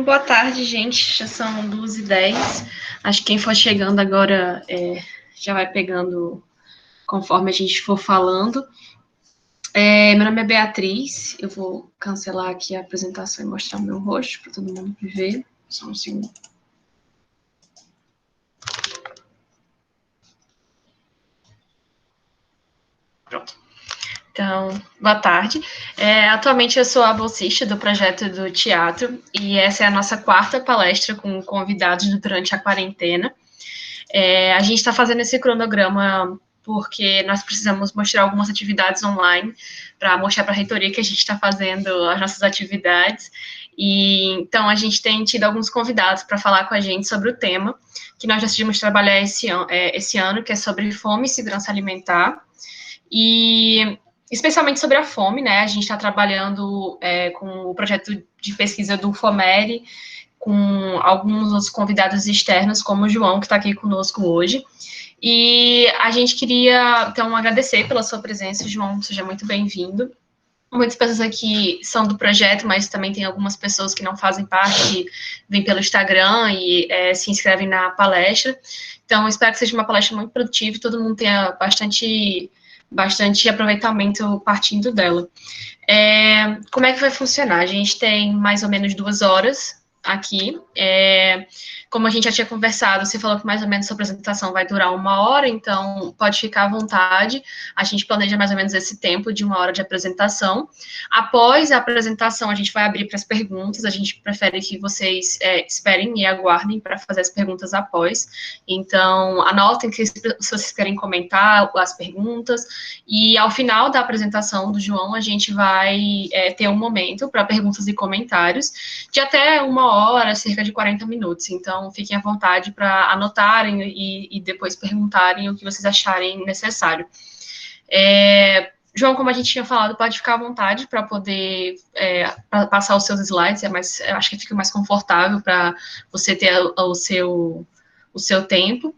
boa tarde, gente. Já são 2h10. Acho que quem for chegando agora já vai pegando conforme a gente for falando. Meu nome é Beatriz. Eu vou cancelar aqui a apresentação e mostrar o meu rosto para todo mundo ver. Só um segundo. Pronto. Então, boa tarde. Atualmente eu sou a bolsista do projeto do teatro e essa é a nossa quarta palestra com convidados durante a quarentena. A gente está fazendo esse cronograma porque nós precisamos mostrar algumas atividades online para mostrar para a reitoria que a gente está fazendo as nossas atividades. E então a gente tem tido alguns convidados para falar com a gente sobre o tema que nós decidimos trabalhar esse ano, que é sobre fome e segurança alimentar. E especialmente sobre a fome, né? A gente está trabalhando com o projeto de pesquisa do FOMERE, com alguns outros convidados externos, como o João, que está aqui conosco hoje. E a gente queria, então, agradecer pela sua presença, João, seja muito bem-vindo. Muitas pessoas aqui são do projeto, mas também tem algumas pessoas que não fazem parte, que vêm pelo Instagram e se inscrevem na palestra. Então, espero que seja uma palestra muito produtiva e todo mundo tenha bastante aproveitamento partindo dela. Como é que vai funcionar? A gente tem mais ou menos 2 horas aqui. Como a gente já tinha conversado, você falou que mais ou menos a sua apresentação vai durar 1 hora, então pode ficar à vontade. A gente planeja mais ou menos esse tempo de 1 hora de apresentação. Após a apresentação, a gente vai abrir para as perguntas. A gente prefere que vocês esperem e aguardem para fazer as perguntas após. Então, anotem que se vocês querem comentar as perguntas. E ao final da apresentação do João, a gente vai ter um momento para perguntas e comentários de até 1 hora, cerca de 40 minutos. Então, fiquem à vontade para anotarem e depois perguntarem o que vocês acharem necessário. João, como a gente tinha falado, pode ficar à vontade para poder passar os seus slides, acho que fica mais confortável para você ter o seu tempo.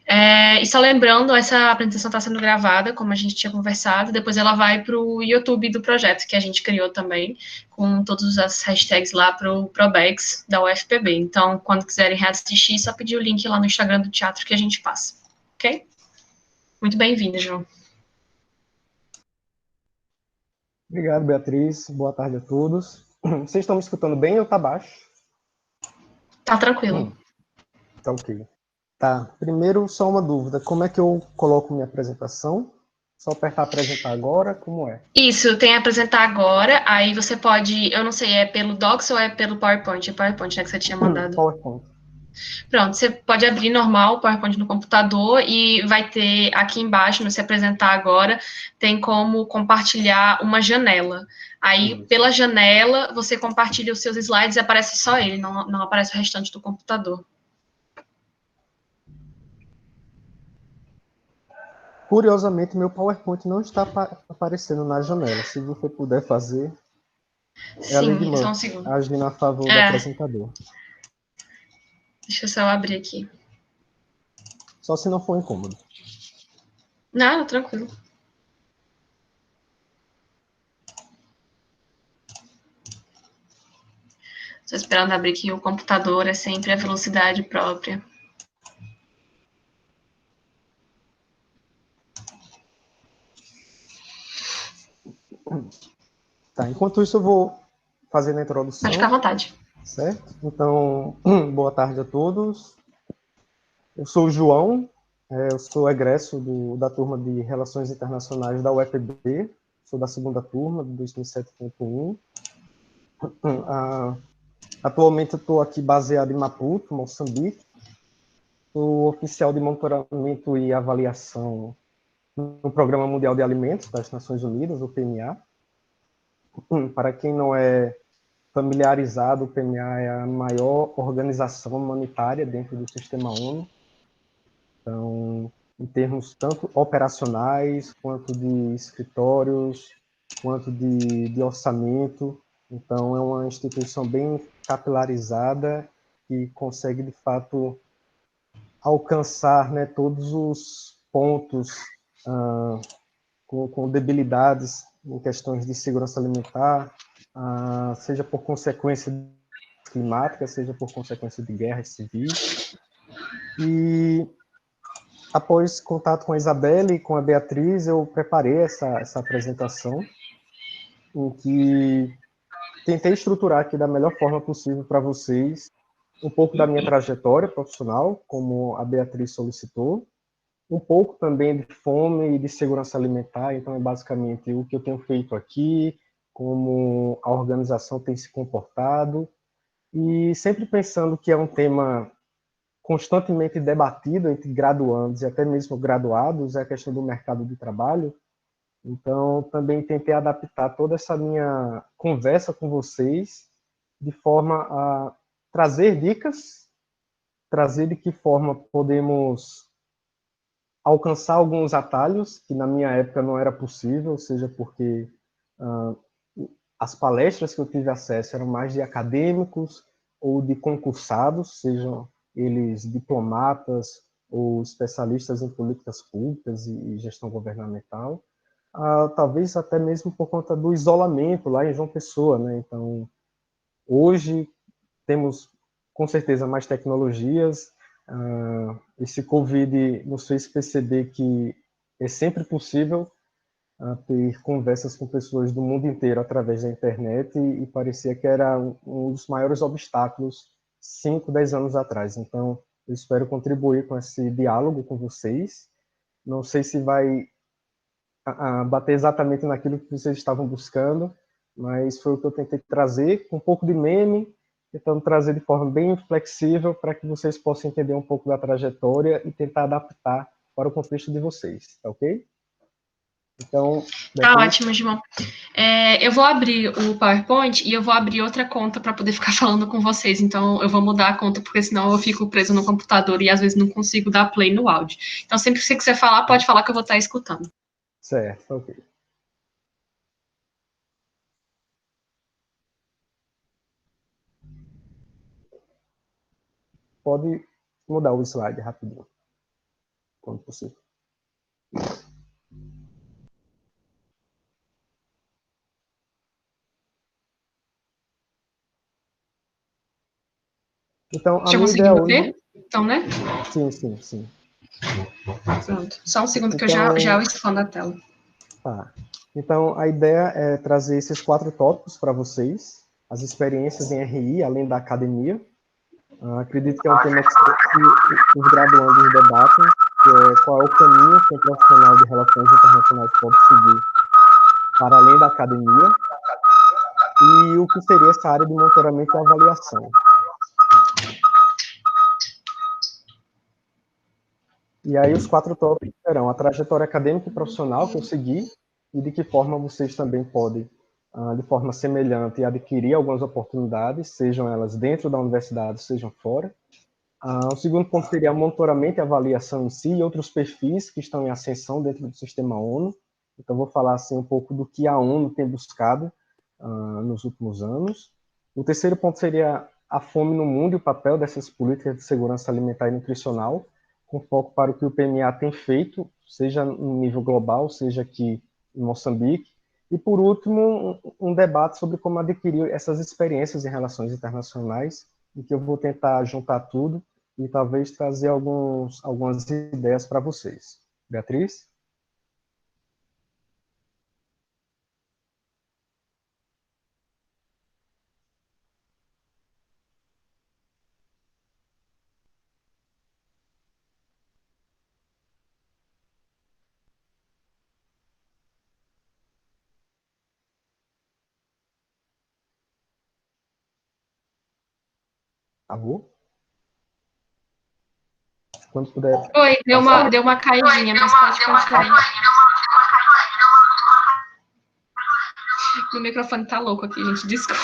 E só lembrando, essa apresentação está sendo gravada, como a gente tinha conversado, depois ela vai para o YouTube do projeto, que a gente criou também, com todas as hashtags lá para o Probex da UFPB. Então, quando quiserem reassistir, só pedir o link lá no Instagram do teatro que a gente passa, ok? Muito bem-vinda, João. Obrigado, Beatriz. Boa tarde a todos. Vocês estão me escutando bem ou tá baixo? Tá tranquilo. Tá ok. Tá, primeiro só uma dúvida. Como é que eu coloco minha apresentação? Só apertar apresentar agora? Como é? Isso, tem apresentar agora, aí você pode, eu não sei, é pelo Docs ou é pelo PowerPoint? É PowerPoint, né, que você tinha mandado. PowerPoint. Pronto, você pode abrir normal o PowerPoint no computador e vai ter aqui embaixo, no Se Apresentar Agora, tem como compartilhar uma janela. Aí, pela janela, você compartilha os seus slides e aparece só ele, não aparece o restante do computador. Curiosamente, meu PowerPoint não está aparecendo na janela. Se você puder fazer, é a Lady Sim, só um Murphy, segundo. agindo a favor do apresentador. Deixa eu só abrir aqui. Só se não for incômodo. Não, tranquilo. Estou esperando abrir aqui o computador, é sempre a velocidade própria. Tá, enquanto isso eu vou fazer a introdução. Pode ficar à vontade. Certo? Então, boa tarde a todos. Eu sou o João, eu sou egresso da turma de Relações Internacionais da UFPB, sou da segunda turma, de 2007.1. Atualmente eu estou aqui baseado em Maputo, Moçambique. Sou oficial de monitoramento e avaliação no Programa Mundial de Alimentos das Nações Unidas, o PMA. Para quem não é familiarizado, o PMA é a maior organização humanitária dentro do sistema ONU. Então, em termos tanto operacionais, quanto de escritórios, quanto de orçamento. Então, é uma instituição bem capilarizada que consegue, de fato, alcançar, né, todos os pontos com debilidades em questões de segurança alimentar, seja por consequência climáticas, seja por consequência de guerras civis. E após contato com a Isabelle e com a Beatriz, eu preparei essa apresentação, em que tentei estruturar aqui da melhor forma possível para vocês um pouco da minha trajetória profissional, como a Beatriz solicitou, um pouco também de fome e de segurança alimentar, então é basicamente o que eu tenho feito aqui, como a organização tem se comportado, e sempre pensando que é um tema constantemente debatido entre graduandos e até mesmo graduados, é a questão do mercado de trabalho. Então, também tentei adaptar toda essa minha conversa com vocês de forma a trazer dicas, trazer de que forma podemos alcançar alguns atalhos, que na minha época não era possível, seja porque as palestras que eu tive acesso eram mais de acadêmicos ou de concursados, sejam eles diplomatas ou especialistas em políticas públicas e gestão governamental, talvez até mesmo por conta do isolamento lá em João Pessoa, né? Então, hoje temos com certeza mais tecnologias. Esse Covid nos fez perceber que é sempre possível ter conversas com pessoas do mundo inteiro através da internet e parecia que era um dos maiores obstáculos 5, 10 anos atrás. Então, eu espero contribuir com esse diálogo com vocês. Não sei se vai bater exatamente naquilo que vocês estavam buscando, mas foi o que eu tentei trazer, com um pouco de meme, tentando trazer de forma bem flexível para que vocês possam entender um pouco da trajetória e tentar adaptar para o contexto de vocês, tá ok? Então, depois... Tá ótimo, João. Eu vou abrir o PowerPoint e eu vou abrir outra conta para poder ficar falando com vocês. Então, eu vou mudar a conta, porque senão eu fico preso no computador e às vezes não consigo dar play no áudio. Então, sempre que você quiser falar, pode falar que eu vou estar escutando. Certo, ok. Pode mudar o slide rapidinho, quando possível. Então, a minha ideia hoje... ver? Então, né? Sim. Pronto. Só um segundo que eu já expando a tela. Tá. Então, a ideia é trazer esses 4 tópicos para vocês, as experiências em RI, além da academia. Acredito que é um tema que os graduandos debatem, que é qual é o caminho que um profissional de relações internacionais pode seguir para além da academia, e o que seria essa área de monitoramento e avaliação. E aí os 4 tópicos serão a trajetória acadêmica e profissional que eu segui, e de que forma vocês também podem, de forma semelhante, adquirir algumas oportunidades, sejam elas dentro da universidade, sejam fora. O segundo ponto seria monitoramento e avaliação em si, e outros perfis que estão em ascensão dentro do sistema ONU. Então, vou falar assim, um pouco do que a ONU tem buscado nos últimos anos. O terceiro ponto seria a fome no mundo e o papel dessas políticas de segurança alimentar e nutricional, com foco para o que o PMA tem feito, seja em nível global, seja aqui em Moçambique. E, por último, um debate sobre como adquirir essas experiências em relações internacionais, em que eu vou tentar juntar tudo e talvez trazer algumas ideias para vocês. Beatriz? Alô? Quando puder... Oi, deu uma caidinha, mas pode continuar. Meu microfone tá louco aqui, gente, desculpa.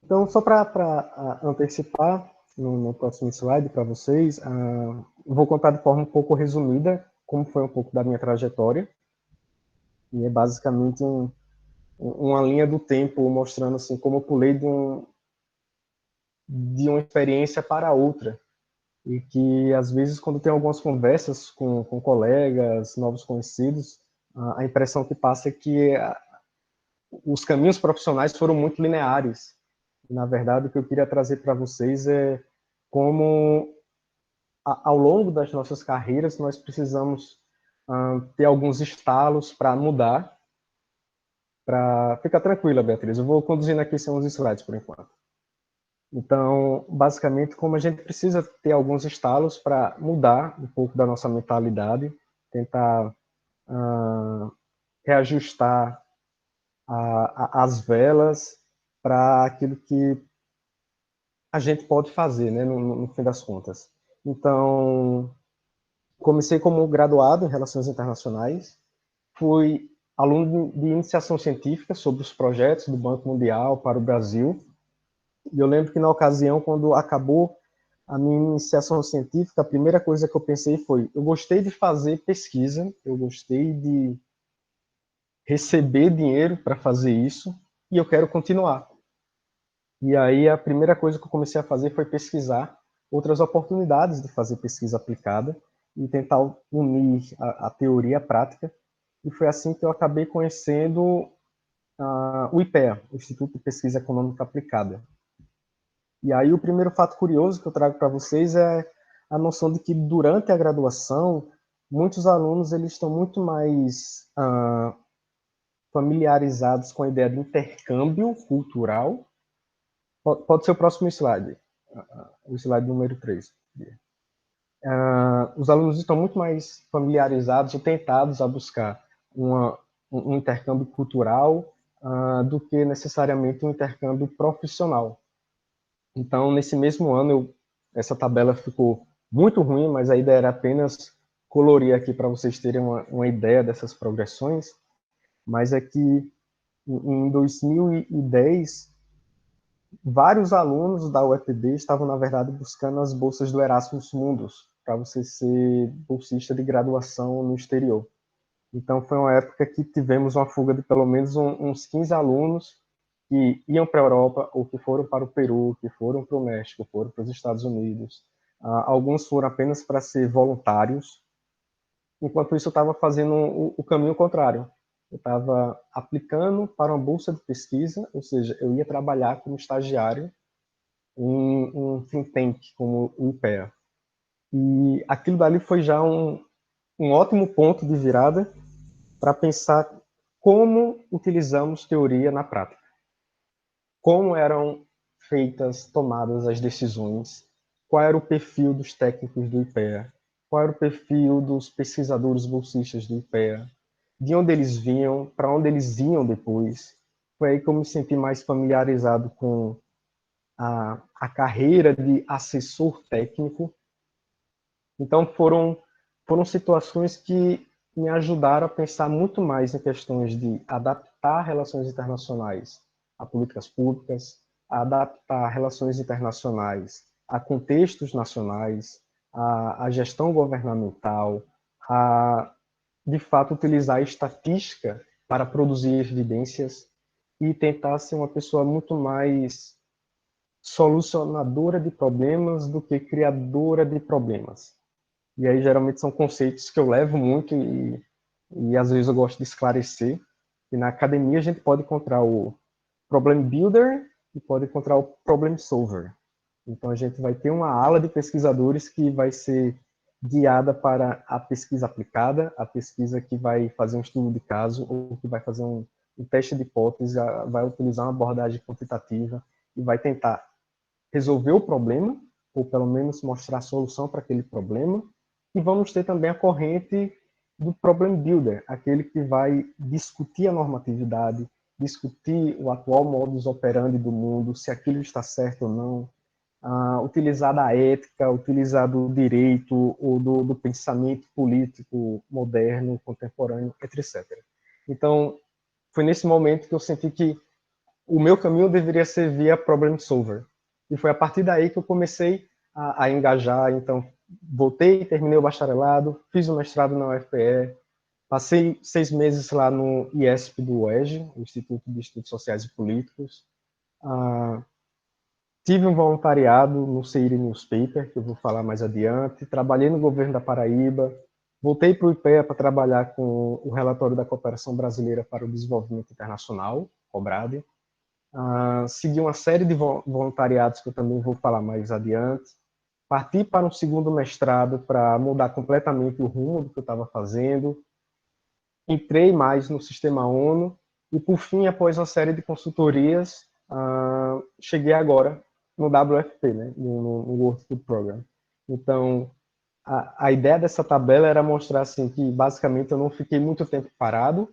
Então, só para antecipar no próximo slide para vocês, vou contar de forma um pouco resumida como foi um pouco da minha trajetória. E é basicamente uma linha do tempo mostrando assim como eu pulei de uma experiência para outra. e que, às vezes, quando tem algumas conversas com colegas, novos conhecidos, a impressão que passa é que os caminhos profissionais foram muito lineares. Na verdade, o que eu queria trazer para vocês é como, ao longo das nossas carreiras, nós precisamos ter alguns estalos para mudar. Fica tranquila, Beatriz, eu vou conduzindo aqui sem uns slides por enquanto. Então, basicamente, como a gente precisa ter alguns estalos para mudar um pouco da nossa mentalidade, tentar reajustar as velas para aquilo que a gente pode fazer, né, no fim das contas. Então, comecei como graduado em Relações Internacionais, fui aluno de iniciação científica sobre os projetos do Banco Mundial para o Brasil, e eu lembro que na ocasião, quando acabou a minha iniciação científica, a primeira coisa que eu pensei foi, eu gostei de fazer pesquisa, eu gostei de receber dinheiro para fazer isso, e eu quero continuar. E aí a primeira coisa que eu comecei a fazer foi pesquisar outras oportunidades de fazer pesquisa aplicada e tentar unir a teoria à prática. E foi assim que eu acabei conhecendo o IPEA, o Instituto de Pesquisa Econômica Aplicada. E aí o primeiro fato curioso que eu trago para vocês é a noção de que durante a graduação, muitos alunos eles estão muito mais familiarizados com a ideia de intercâmbio cultural. Pode ser o próximo slide, o slide número 3. Os alunos estão muito mais familiarizados e tentados a buscar um intercâmbio cultural do que necessariamente um intercâmbio profissional. Então, nesse mesmo ano, essa tabela ficou muito ruim, mas a ideia era apenas colorir aqui para vocês terem uma ideia dessas progressões. Mas é que em 2010, vários alunos da UFB estavam, na verdade, buscando as bolsas do Erasmus Mundus, para você ser bolsista de graduação no exterior. Então, foi uma época que tivemos uma fuga de pelo menos uns 15 alunos que iam para a Europa, ou que foram para o Peru, que foram para o México, foram para os Estados Unidos. Alguns foram apenas para ser voluntários. Enquanto isso, eu estava fazendo o caminho contrário. Eu estava aplicando para uma bolsa de pesquisa, ou seja, eu ia trabalhar como estagiário em um think tank como o IPEA. E aquilo dali foi já um ótimo ponto de virada para pensar como utilizamos teoria na prática. Como eram feitas, tomadas as decisões, qual era o perfil dos técnicos do IPEA, qual era o perfil dos pesquisadores bolsistas do IPEA, de onde eles vinham, para onde eles iam depois. Foi aí que eu me senti mais familiarizado com a carreira de assessor técnico. Então, foram situações que me ajudaram a pensar muito mais em questões de adaptar relações internacionais a políticas públicas, a adaptar relações internacionais a contextos nacionais, a gestão governamental, a, de fato, utilizar a estatística para produzir evidências e tentar ser uma pessoa muito mais solucionadora de problemas do que criadora de problemas. E aí, geralmente, são conceitos que eu levo muito e às vezes eu gosto de esclarecer. E na academia a gente pode encontrar o problem builder e pode encontrar o problem solver. Então, a gente vai ter uma ala de pesquisadores que vai ser guiada para a pesquisa aplicada, a pesquisa que vai fazer um estudo de caso ou que vai fazer um teste de hipótese, vai utilizar uma abordagem quantitativa e vai tentar resolver o problema, ou pelo menos mostrar a solução para aquele problema. E vamos ter também a corrente do problem builder, aquele que vai discutir a normatividade, discutir o atual modus operandi do mundo, se aquilo está certo ou não, utilizar da ética, utilizar do direito ou do pensamento político moderno, contemporâneo, etc. Então, foi nesse momento que eu senti que o meu caminho deveria ser via problem solver. E foi a partir daí que eu comecei a engajar. Então, voltei, terminei o bacharelado, fiz o mestrado na UFPE, passei 6 meses lá no IESP do UEG, o Instituto de Estudos Sociais e Políticos. tive um voluntariado no Seiri Newspaper, que eu vou falar mais adiante, trabalhei no governo da Paraíba, voltei para o IPEA para trabalhar com o relatório da Cooperação Brasileira para o Desenvolvimento Internacional, COBRADE. Segui uma série de voluntariados que eu também vou falar mais adiante. Parti para um segundo mestrado para mudar completamente o rumo do que eu estava fazendo. Entrei mais no sistema ONU e, por fim, após uma série de consultorias, cheguei agora no WFP, né, no World Food Program. Então, a ideia dessa tabela era mostrar assim, que, basicamente, eu não fiquei muito tempo parado,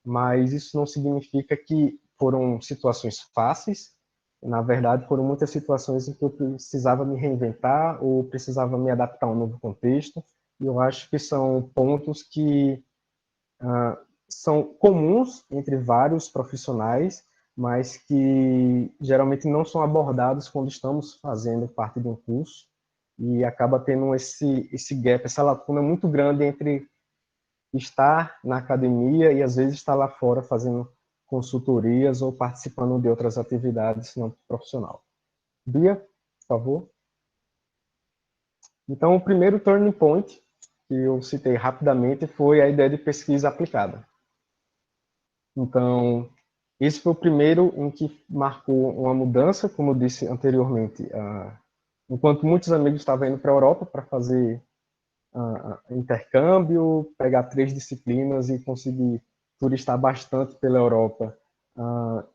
mas isso não significa que foram situações fáceis. Na verdade, foram muitas situações em que eu precisava me reinventar ou precisava me adaptar a um novo contexto. E eu acho que são pontos que são comuns entre vários profissionais, mas que geralmente não são abordados quando estamos fazendo parte de um curso, e acaba tendo esse gap, essa lacuna muito grande entre estar na academia e às vezes estar lá fora fazendo consultorias ou participando de outras atividades não profissional. Bia, por favor. Então, o primeiro turning point que eu citei rapidamente foi a ideia de pesquisa aplicada. Então, esse foi o primeiro em que marcou uma mudança, como eu disse anteriormente. Enquanto muitos amigos estavam indo para a Europa para fazer intercâmbio, pegar 3 disciplinas e conseguir turistar bastante pela Europa.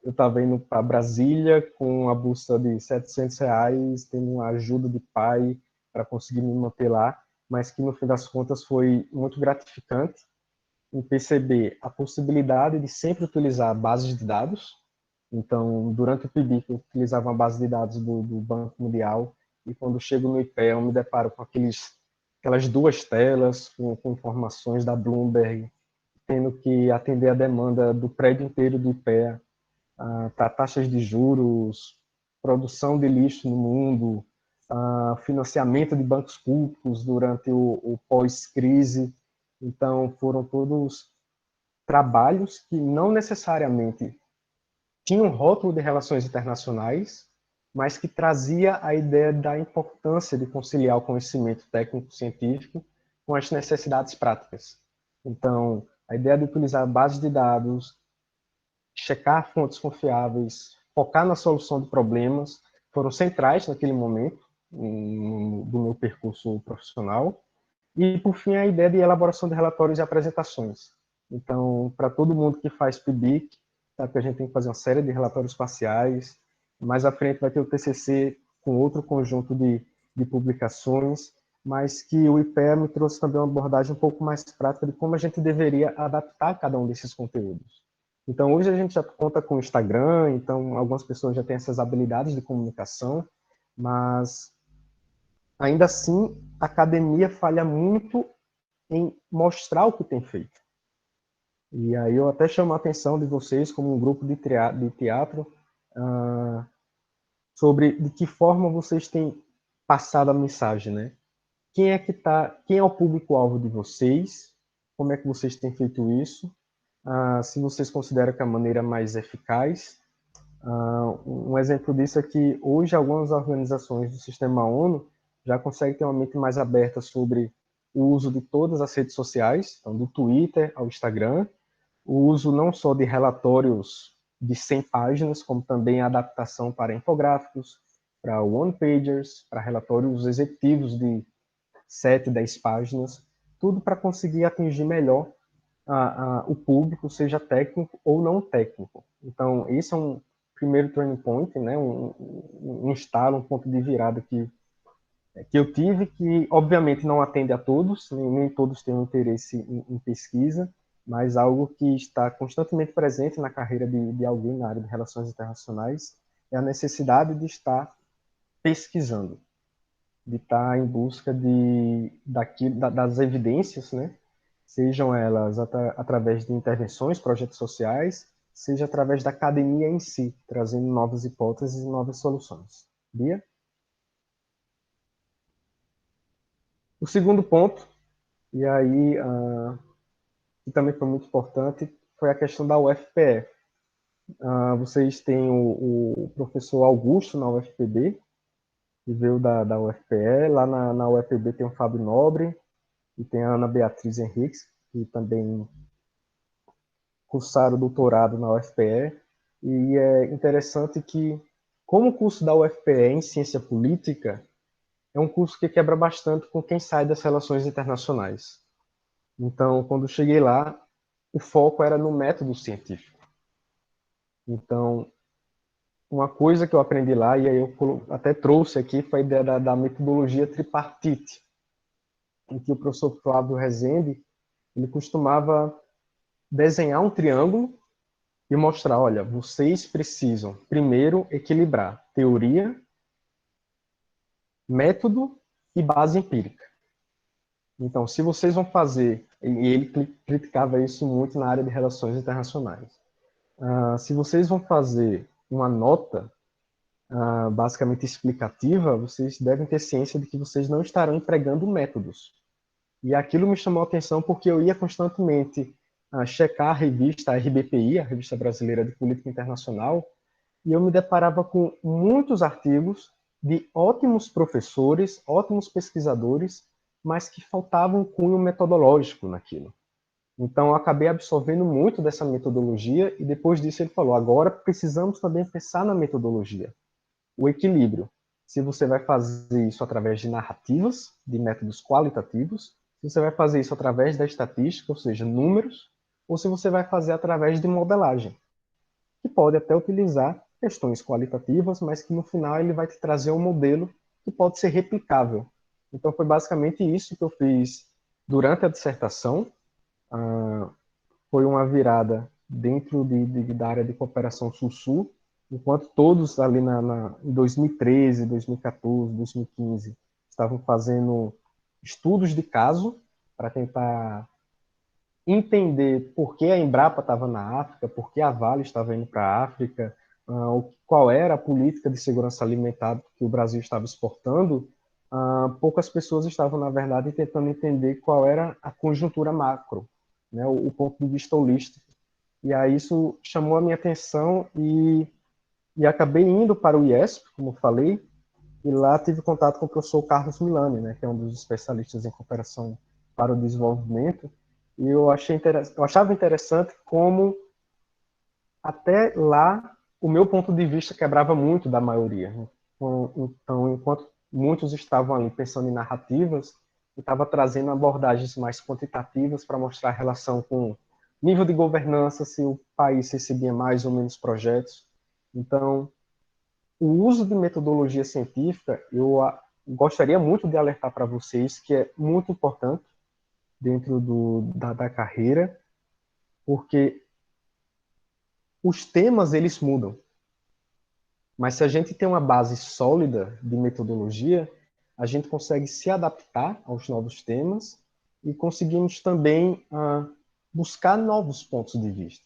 Eu estava indo para Brasília com a bolsa de R$ 700, tendo uma ajuda de pai para conseguir me manter lá, mas que no fim das contas foi muito gratificante em perceber a possibilidade de sempre utilizar bases de dados. Então, durante o PIBIC, eu utilizava uma base de dados do Banco Mundial, e quando chego no IPEA, eu me deparo com aquelas 2 telas, com informações da Bloomberg, tendo que atender a demanda do prédio inteiro do IPEA, para taxas de juros, produção de lixo no mundo, financiamento de bancos públicos durante o pós-crise. Então, foram todos trabalhos que não necessariamente tinham um rótulo de relações internacionais, mas que trazia a ideia da importância de conciliar o conhecimento técnico-científico com as necessidades práticas. Então, a ideia de utilizar bases de dados, checar fontes confiáveis, focar na solução de problemas, foram centrais naquele momento do meu percurso profissional. E, por fim, a ideia de elaboração de relatórios e apresentações. Então, para todo mundo que faz PIBIC, sabe que a gente tem que fazer uma série de relatórios parciais. Mais à frente vai ter o TCC com outro conjunto de publicações, mas que o IPEA me trouxe também uma abordagem um pouco mais prática de como a gente deveria adaptar cada um desses conteúdos. Então, hoje a gente já conta com o Instagram, então algumas pessoas já têm essas habilidades de comunicação, mas ainda assim, a academia falha muito em mostrar o que tem feito. E aí eu até chamo a atenção de vocês, como um grupo de teatro, sobre de que forma vocês têm passado a mensagem, né? Quem é o público-alvo de vocês? Como é que vocês têm feito isso? Se vocês consideram que é a maneira mais eficaz. Um exemplo disso é que hoje algumas organizações do sistema ONU já conseguem ter uma mente mais aberta sobre o uso de todas as redes sociais, então do Twitter ao Instagram, o uso não só de relatórios de 100 páginas, como também a adaptação para infográficos, para one-pagers, para relatórios executivos de 7, 10 páginas, tudo para conseguir atingir melhor o público, seja técnico ou não técnico. Então, esse é um primeiro turning point, né? um estalo, um ponto de virada que eu tive, que obviamente não atende a todos, nem todos têm um interesse em pesquisa, mas algo que está constantemente presente na carreira de alguém na área de relações internacionais é a necessidade de estar pesquisando, de estar em busca das evidências, né? Sejam elas através de intervenções, projetos sociais, seja através da academia em si, trazendo novas hipóteses e novas soluções. Bia? O segundo ponto, e aí que também foi muito importante, foi a questão da UFPE. Vocês têm o professor Augusto na UFPB, que veio da UFPE. Lá na UFPB tem o Fábio Nobre e tem a Ana Beatriz Henriques, que também cursaram doutorado na UFPE. E é interessante que, como o curso da UFPE em ciência política, é um curso que quebra bastante com quem sai das relações internacionais. Então, quando eu cheguei lá, o foco era no método científico. Então, uma coisa que eu aprendi lá, e aí eu até trouxe aqui, foi a ideia da metodologia tripartite, em que o professor Flávio Rezende, ele costumava desenhar um triângulo e mostrar, olha, vocês precisam primeiro equilibrar teoria, método e base empírica. Então, se vocês vão fazer, e ele criticava isso muito na área de relações internacionais, se vocês vão fazer uma nota basicamente explicativa, vocês devem ter ciência de que vocês não estarão empregando métodos. E aquilo me chamou a atenção porque eu ia constantemente checar a revista, a RBPI, a Revista Brasileira de Política Internacional, e eu me deparava com muitos artigos de ótimos professores, ótimos pesquisadores, mas que faltava um cunho metodológico naquilo. Então, eu acabei absorvendo muito dessa metodologia e depois disso ele falou, agora precisamos também pensar na metodologia, o equilíbrio. Se você vai fazer isso através de narrativas, de métodos qualitativos, se você vai fazer isso através da estatística, ou seja, números, ou se você vai fazer através de modelagem, que pode até utilizar questões qualitativas, mas que no final ele vai te trazer um modelo que pode ser replicável. Então foi basicamente isso que eu fiz durante a dissertação. Foi uma virada dentro da área de cooperação Sul-Sul, enquanto todos ali em 2013, 2014, 2015 estavam fazendo estudos de caso para tentar entender por que a Embrapa estava na África, por que a Vale estava indo para a África, qual era a política de segurança alimentar que o Brasil estava exportando, poucas pessoas estavam, na verdade, tentando entender qual era a conjuntura macro, né, o ponto de vista holístico. E aí isso chamou a minha atenção e acabei indo para o IESP, como falei, e lá tive contato com o professor Carlos Milani, né, que é um dos especialistas em cooperação para o desenvolvimento, e eu achava interessante como até lá o meu ponto de vista quebrava muito da maioria. Então, enquanto muitos estavam ali pensando em narrativas, eu estava trazendo abordagens mais quantitativas para mostrar a relação com nível de governança, se o país recebia mais ou menos projetos. Então, o uso de metodologia científica, eu gostaria muito de alertar para vocês que é muito importante dentro da carreira, porque os temas eles mudam. Mas se a gente tem uma base sólida de metodologia, a gente consegue se adaptar aos novos temas e conseguimos também buscar novos pontos de vista.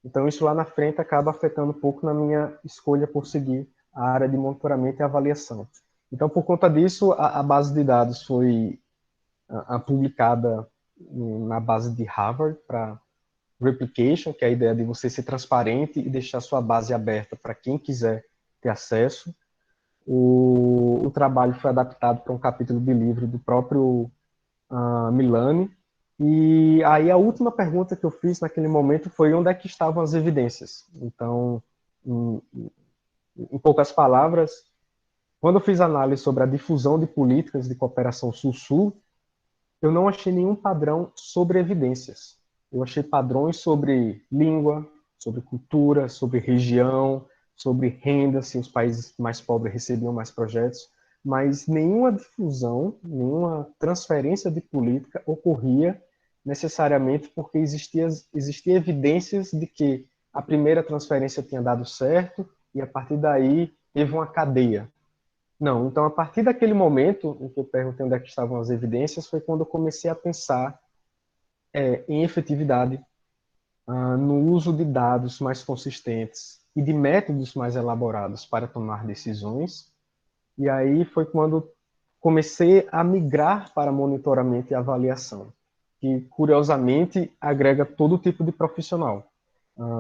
Então, isso lá na frente acaba afetando um pouco na minha escolha por seguir a área de monitoramento e avaliação. Então, por conta disso, a base de dados foi publicada na base de Harvard para replication, que é a ideia de você ser transparente e deixar sua base aberta para quem quiser ter acesso. O trabalho foi adaptado para um capítulo de livro do próprio Milani. E aí a última pergunta que eu fiz naquele momento foi onde é que estavam as evidências. Então, em poucas palavras, quando eu fiz análise sobre a difusão de políticas de cooperação Sul-Sul, eu não achei nenhum padrão sobre evidências. Eu achei padrões sobre língua, sobre cultura, sobre região, sobre renda, se os países mais pobres recebiam mais projetos, mas nenhuma difusão, nenhuma transferência de política ocorria necessariamente porque existia evidências de que a primeira transferência tinha dado certo e a partir daí teve uma cadeia. Não, então a partir daquele momento em que eu perguntei onde é que estavam as evidências, foi quando eu comecei a pensar em efetividade, no uso de dados mais consistentes e de métodos mais elaborados para tomar decisões. E aí foi quando comecei a migrar para monitoramento e avaliação, que curiosamente agrega todo tipo de profissional.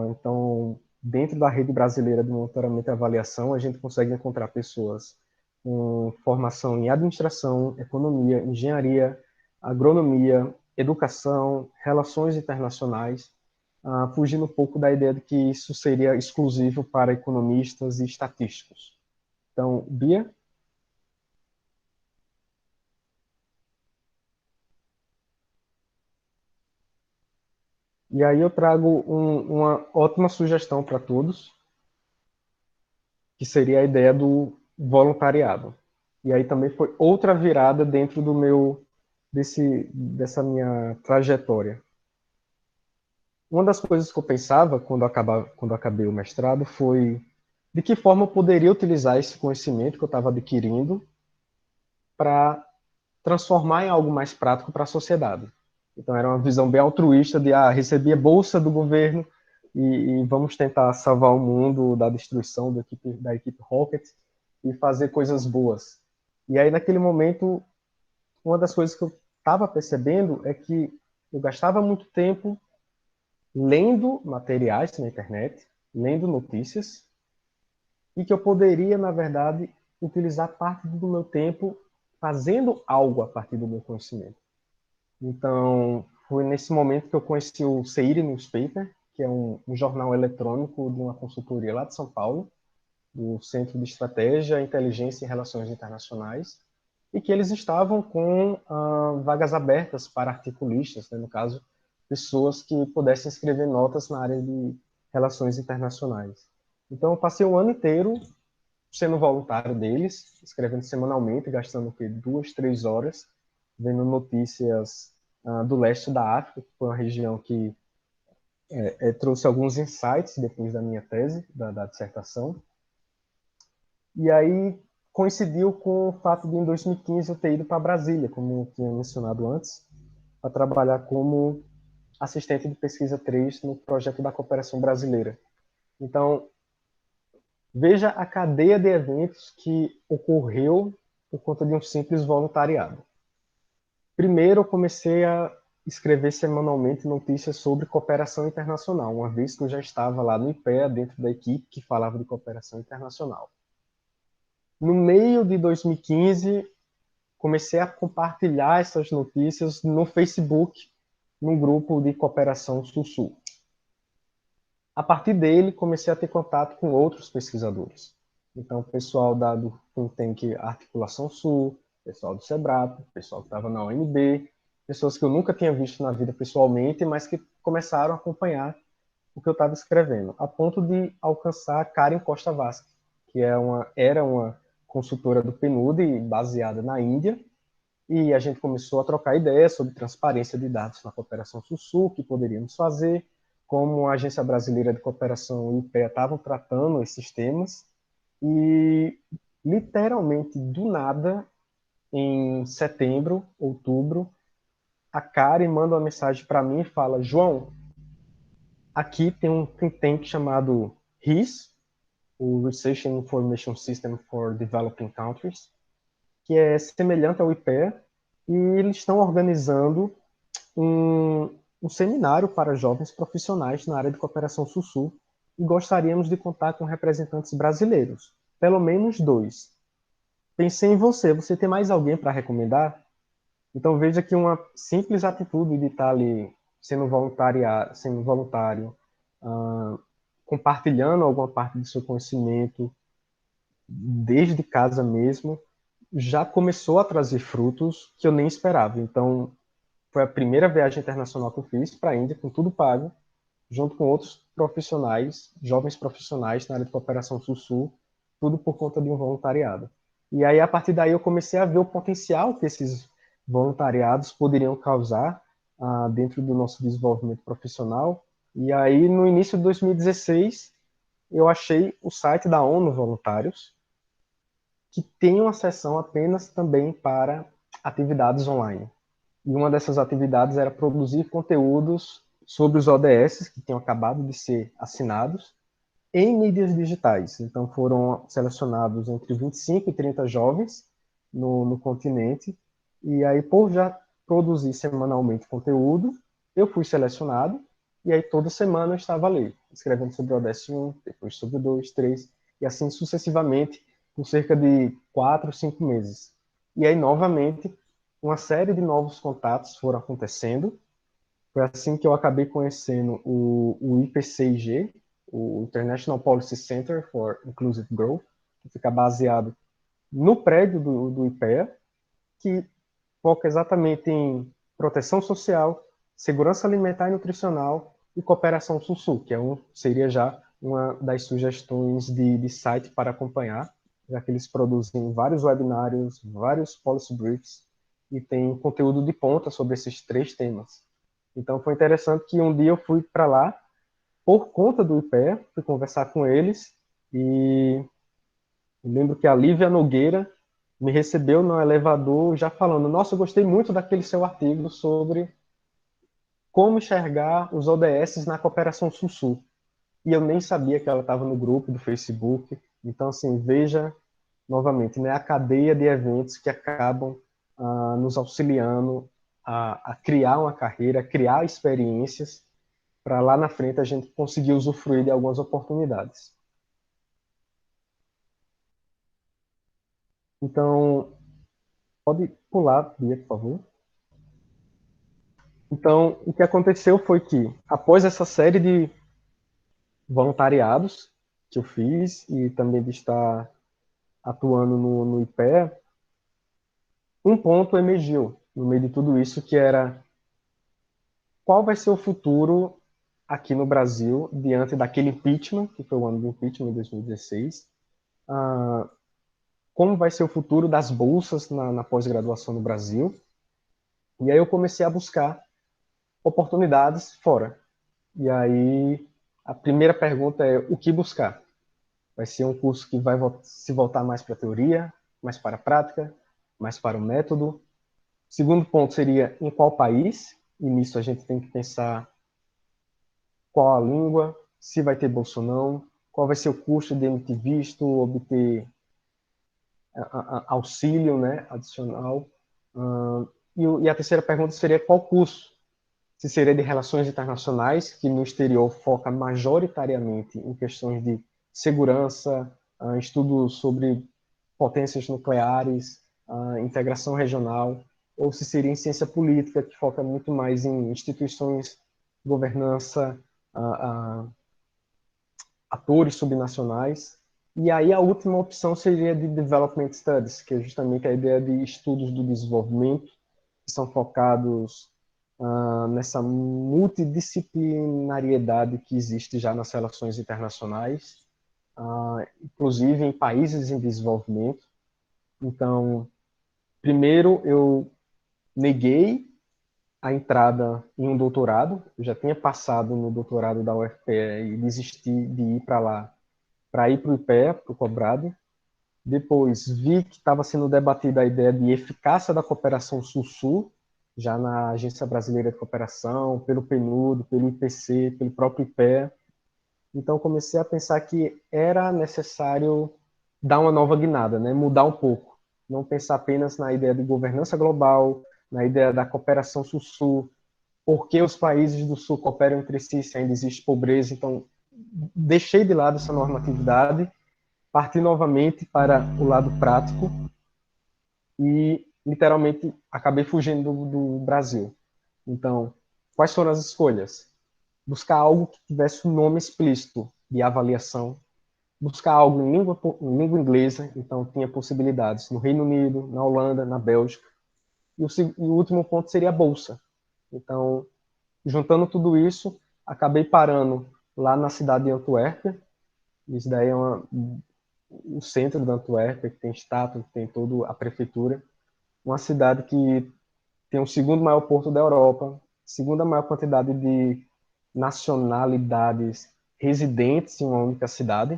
Então, dentro da rede brasileira de monitoramento e avaliação, a gente consegue encontrar pessoas com formação em administração, economia, engenharia, agronomia, educação, relações internacionais, fugindo um pouco da ideia de que isso seria exclusivo para economistas e estatísticos. Então, Bia? E aí eu trago uma ótima sugestão para todos, que seria a ideia do voluntariado. E aí também foi outra virada dentro dessa minha trajetória. Uma das coisas que eu pensava quando acabei o mestrado foi de que forma eu poderia utilizar esse conhecimento que eu estava adquirindo para transformar em algo mais prático para a sociedade. Então era uma visão bem altruísta de receber bolsa do governo e vamos tentar salvar o mundo da destruição da equipe Rocket e fazer coisas boas. E aí naquele momento, uma das coisas que eu estava percebendo é que eu gastava muito tempo lendo materiais na internet, lendo notícias, e que eu poderia, na verdade, utilizar parte do meu tempo fazendo algo a partir do meu conhecimento. Então, foi nesse momento que eu conheci o Seiri Newspaper, que é um jornal eletrônico de uma consultoria lá de São Paulo, do Centro de Estratégia, Inteligência e Relações Internacionais, e que eles estavam com vagas abertas para articulistas, né, no caso, pessoas que pudessem escrever notas na área de relações internacionais. Então, eu passei o ano inteiro sendo voluntário deles, escrevendo semanalmente, gastando 2, 3 horas, vendo notícias do leste da África, que foi uma região que trouxe alguns insights depois da minha tese, da dissertação. E aí coincidiu com o fato de, em 2015, eu ter ido para Brasília, como eu tinha mencionado antes, para trabalhar como assistente de pesquisa 3 no projeto da cooperação brasileira. Então, veja a cadeia de eventos que ocorreu por conta de um simples voluntariado. Primeiro, eu comecei a escrever semanalmente notícias sobre cooperação internacional, uma vez que eu já estava lá no IPEA, dentro da equipe que falava de cooperação internacional. No meio de 2015, comecei a compartilhar essas notícias no Facebook, num grupo de cooperação Sul-Sul. A partir dele, comecei a ter contato com outros pesquisadores. Então, o pessoal do think tank Articulação Sul, pessoal do SEBRAP, pessoal que estava na ONB, pessoas que eu nunca tinha visto na vida pessoalmente, mas que começaram a acompanhar o que eu estava escrevendo, a ponto de alcançar a Karen Costa Vasque, que era uma consultora do PNUD, baseada na Índia, e a gente começou a trocar ideias sobre transparência de dados na cooperação Sul-Sul, o que poderíamos fazer, como a Agência Brasileira de Cooperação e o IPEA estavam tratando esses temas, e literalmente do nada, em setembro, outubro, a Karen manda uma mensagem para mim e fala: João, aqui tem um think tank chamado RIS, o Research and Information System for Developing Countries, que é semelhante ao IPEA, e eles estão organizando um seminário para jovens profissionais na área de cooperação Sul-Sul, e gostaríamos de contar com representantes brasileiros, pelo menos 2. Pensei em você tem mais alguém para recomendar? Então veja que uma simples atitude de estar ali sendo voluntário, compartilhando alguma parte do seu conhecimento, desde casa mesmo, já começou a trazer frutos que eu nem esperava. Então, foi a primeira viagem internacional que eu fiz para a Índia, com tudo pago, junto com outros profissionais, jovens profissionais na área de cooperação Sul-Sul, tudo por conta de um voluntariado. E aí, a partir daí, eu comecei a ver o potencial que esses voluntariados poderiam causar dentro do nosso desenvolvimento profissional. E aí, no início de 2016, eu achei o site da ONU Voluntários, que tem uma seção apenas também para atividades online. E uma dessas atividades era produzir conteúdos sobre os ODS, que tinham acabado de ser assinados, em mídias digitais. Então foram selecionados entre 25 e 30 jovens no continente, e aí por já produzir semanalmente conteúdo, eu fui selecionado, e aí toda semana eu estava ali, escrevendo sobre o ODS 1, depois sobre o 2, 3, e assim sucessivamente, por cerca de 4, 5 meses. E aí, novamente, uma série de novos contatos foram acontecendo. Foi assim que eu acabei conhecendo o IPCIG, o International Policy Center for Inclusive Growth, que fica baseado no prédio do IPEA, que foca exatamente em proteção social, segurança alimentar e nutricional e cooperação Sul-Sul, que seria já uma das sugestões de site para acompanhar, já que eles produzem vários webinários, vários policy briefs e tem conteúdo de ponta sobre esses 3 temas. Então foi interessante que um dia eu fui para lá por conta do IPEA, fui conversar com eles e eu lembro que a Lívia Nogueira me recebeu no elevador já falando: nossa, eu gostei muito daquele seu artigo sobre como enxergar os ODS na cooperação Sul-Sul. E eu nem sabia que ela estava no grupo do Facebook. Então, assim, veja novamente, né, a cadeia de eventos que acabam nos auxiliando a criar uma carreira, a criar experiências, para lá na frente a gente conseguir usufruir de algumas oportunidades. Então, pode pular, Bia, por favor. Então, o que aconteceu foi que, após essa série de voluntariados que eu fiz e também de estar atuando no IPE, um ponto emergiu no meio de tudo isso, que era qual vai ser o futuro aqui no Brasil diante daquele impeachment, que foi o ano do impeachment em 2016, como vai ser o futuro das bolsas na pós-graduação no Brasil. E aí eu comecei a buscar oportunidades fora. E aí a primeira pergunta é o que buscar? Vai ser um curso que vai se voltar mais para a teoria, mais para a prática, mais para o método. Segundo ponto seria em qual país, e nisso a gente tem que pensar qual a língua, se vai ter bolsa ou não, qual vai ser o custo de emitir visto, obter auxílio, né, adicional. E a terceira pergunta seria qual curso? Se seria de relações internacionais, que no exterior foca majoritariamente em questões de segurança, estudos sobre potências nucleares, integração regional, ou se seria em ciência política, que foca muito mais em instituições, governança, atores subnacionais. E aí a última opção seria de Development Studies, que é justamente a ideia de estudos do desenvolvimento, que são focados nessa multidisciplinariedade que existe já nas relações internacionais, inclusive em países em desenvolvimento. Então, primeiro eu neguei a entrada em um doutorado, eu já tinha passado no doutorado da UFPE e desisti de ir para lá, para ir para o IPE, para o Cobrado. Depois vi que estava sendo debatida a ideia de eficácia da cooperação Sul-Sul, já na Agência Brasileira de Cooperação, pelo PNUD, pelo IPC, pelo próprio IPE. Então comecei a pensar que era necessário dar uma nova guinada, né? Mudar um pouco. Não pensar apenas na ideia de governança global, na ideia da cooperação Sul-Sul, por que os países do Sul cooperam entre si se ainda existe pobreza. Então, deixei de lado essa normatividade, parti novamente para o lado prático e, literalmente, acabei fugindo do Brasil. Então, quais foram as escolhas? Buscar algo que tivesse um nome explícito de avaliação, buscar algo em língua inglesa, então tinha possibilidades no Reino Unido, na Holanda, na Bélgica. E o último ponto seria a bolsa. Então, juntando tudo isso, acabei parando lá na cidade de Antuérpia. Isso daí é o centro da Antuérpia, que tem estátua, que tem toda a prefeitura. Uma cidade que tem o segundo maior porto da Europa, segunda maior quantidade de nacionalidades residentes em uma única cidade.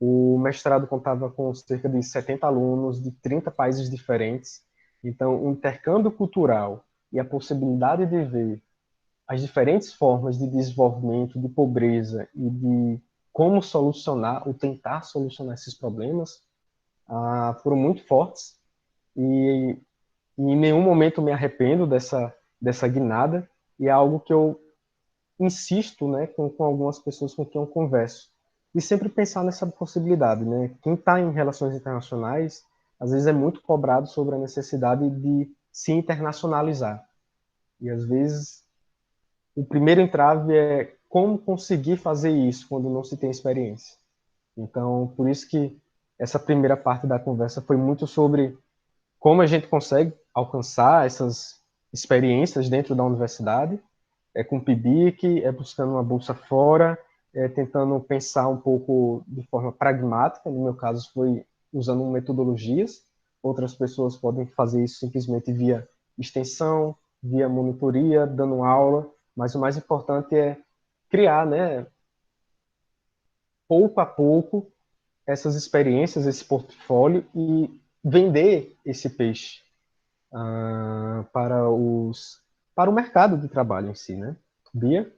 O mestrado contava com cerca de 70 alunos de 30 países diferentes. Então, o intercâmbio cultural e a possibilidade de ver as diferentes formas de desenvolvimento, de pobreza e de como solucionar ou tentar solucionar esses problemas foram muito fortes e em nenhum momento me arrependo dessa guinada e é algo que eu insisto, né, com algumas pessoas com quem eu converso, e sempre pensar nessa possibilidade, né? Quem está em relações internacionais, às vezes é muito cobrado sobre a necessidade de se internacionalizar. E às vezes o primeiro entrave é como conseguir fazer isso quando não se tem experiência. Então, por isso que essa primeira parte da conversa foi muito sobre como a gente consegue alcançar essas experiências dentro da universidade, com o PIBIC, buscando uma bolsa fora, tentando pensar um pouco de forma pragmática. No meu caso, foi usando metodologias. Outras pessoas podem fazer isso simplesmente via extensão, via monitoria, dando aula, mas o mais importante é criar, né, pouco a pouco, essas experiências, esse portfólio e vender esse peixe para o mercado de trabalho em si, né? Bia?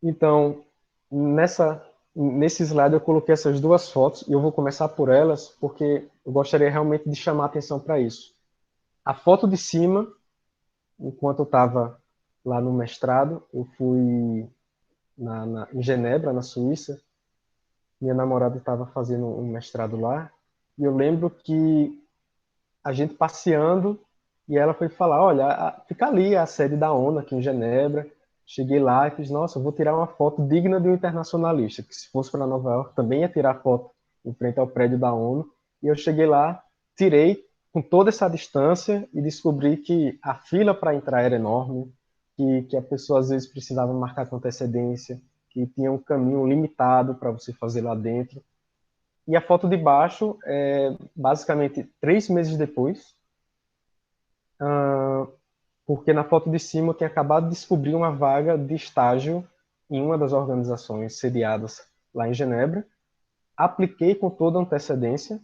Então, nesse slide eu coloquei essas duas fotos e eu vou começar por elas porque eu gostaria realmente de chamar a atenção para isso. A foto de cima, enquanto eu estava lá no mestrado, eu fui em Genebra, na Suíça. Minha namorada estava fazendo um mestrado lá e eu lembro que a gente passeando e ela foi falar, olha, fica ali a sede da ONU aqui em Genebra. Cheguei lá e fiz, nossa, eu vou tirar uma foto digna de um internacionalista, que se fosse para Nova York também ia tirar foto em frente ao prédio da ONU. E eu cheguei lá, tirei com toda essa distância e descobri que a fila para entrar era enorme, que a pessoa às vezes precisava marcar com antecedência, que tinha um caminho limitado para você fazer lá dentro. E a foto de baixo é basicamente 3 meses depois, porque na foto de cima eu tinha acabado de descobrir uma vaga de estágio em uma das organizações sediadas lá em Genebra. Apliquei com toda antecedência,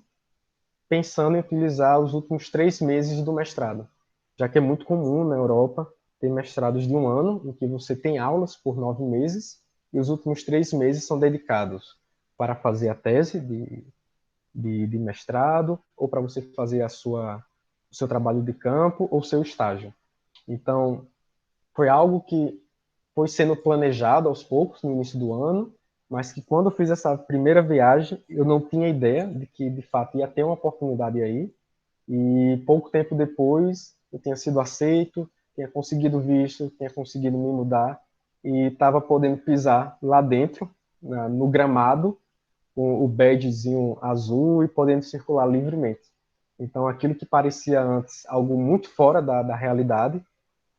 pensando em utilizar os últimos 3 meses do mestrado, já que é muito comum na Europa ter mestrados de um ano, em que você tem aulas por 9 meses, e os últimos 3 meses são dedicados para fazer a tese de mestrado, ou para você fazer o seu trabalho de campo, ou seu estágio. Então, foi algo que foi sendo planejado aos poucos no início do ano, mas que quando eu fiz essa primeira viagem, eu não tinha ideia de que, de fato, ia ter uma oportunidade aí. E pouco tempo depois, eu tinha sido aceito, tinha conseguido visto, tinha conseguido me mudar e estava podendo pisar lá dentro, no gramado, com o badgezinho azul e podendo circular livremente. Então, aquilo que parecia antes algo muito fora da realidade,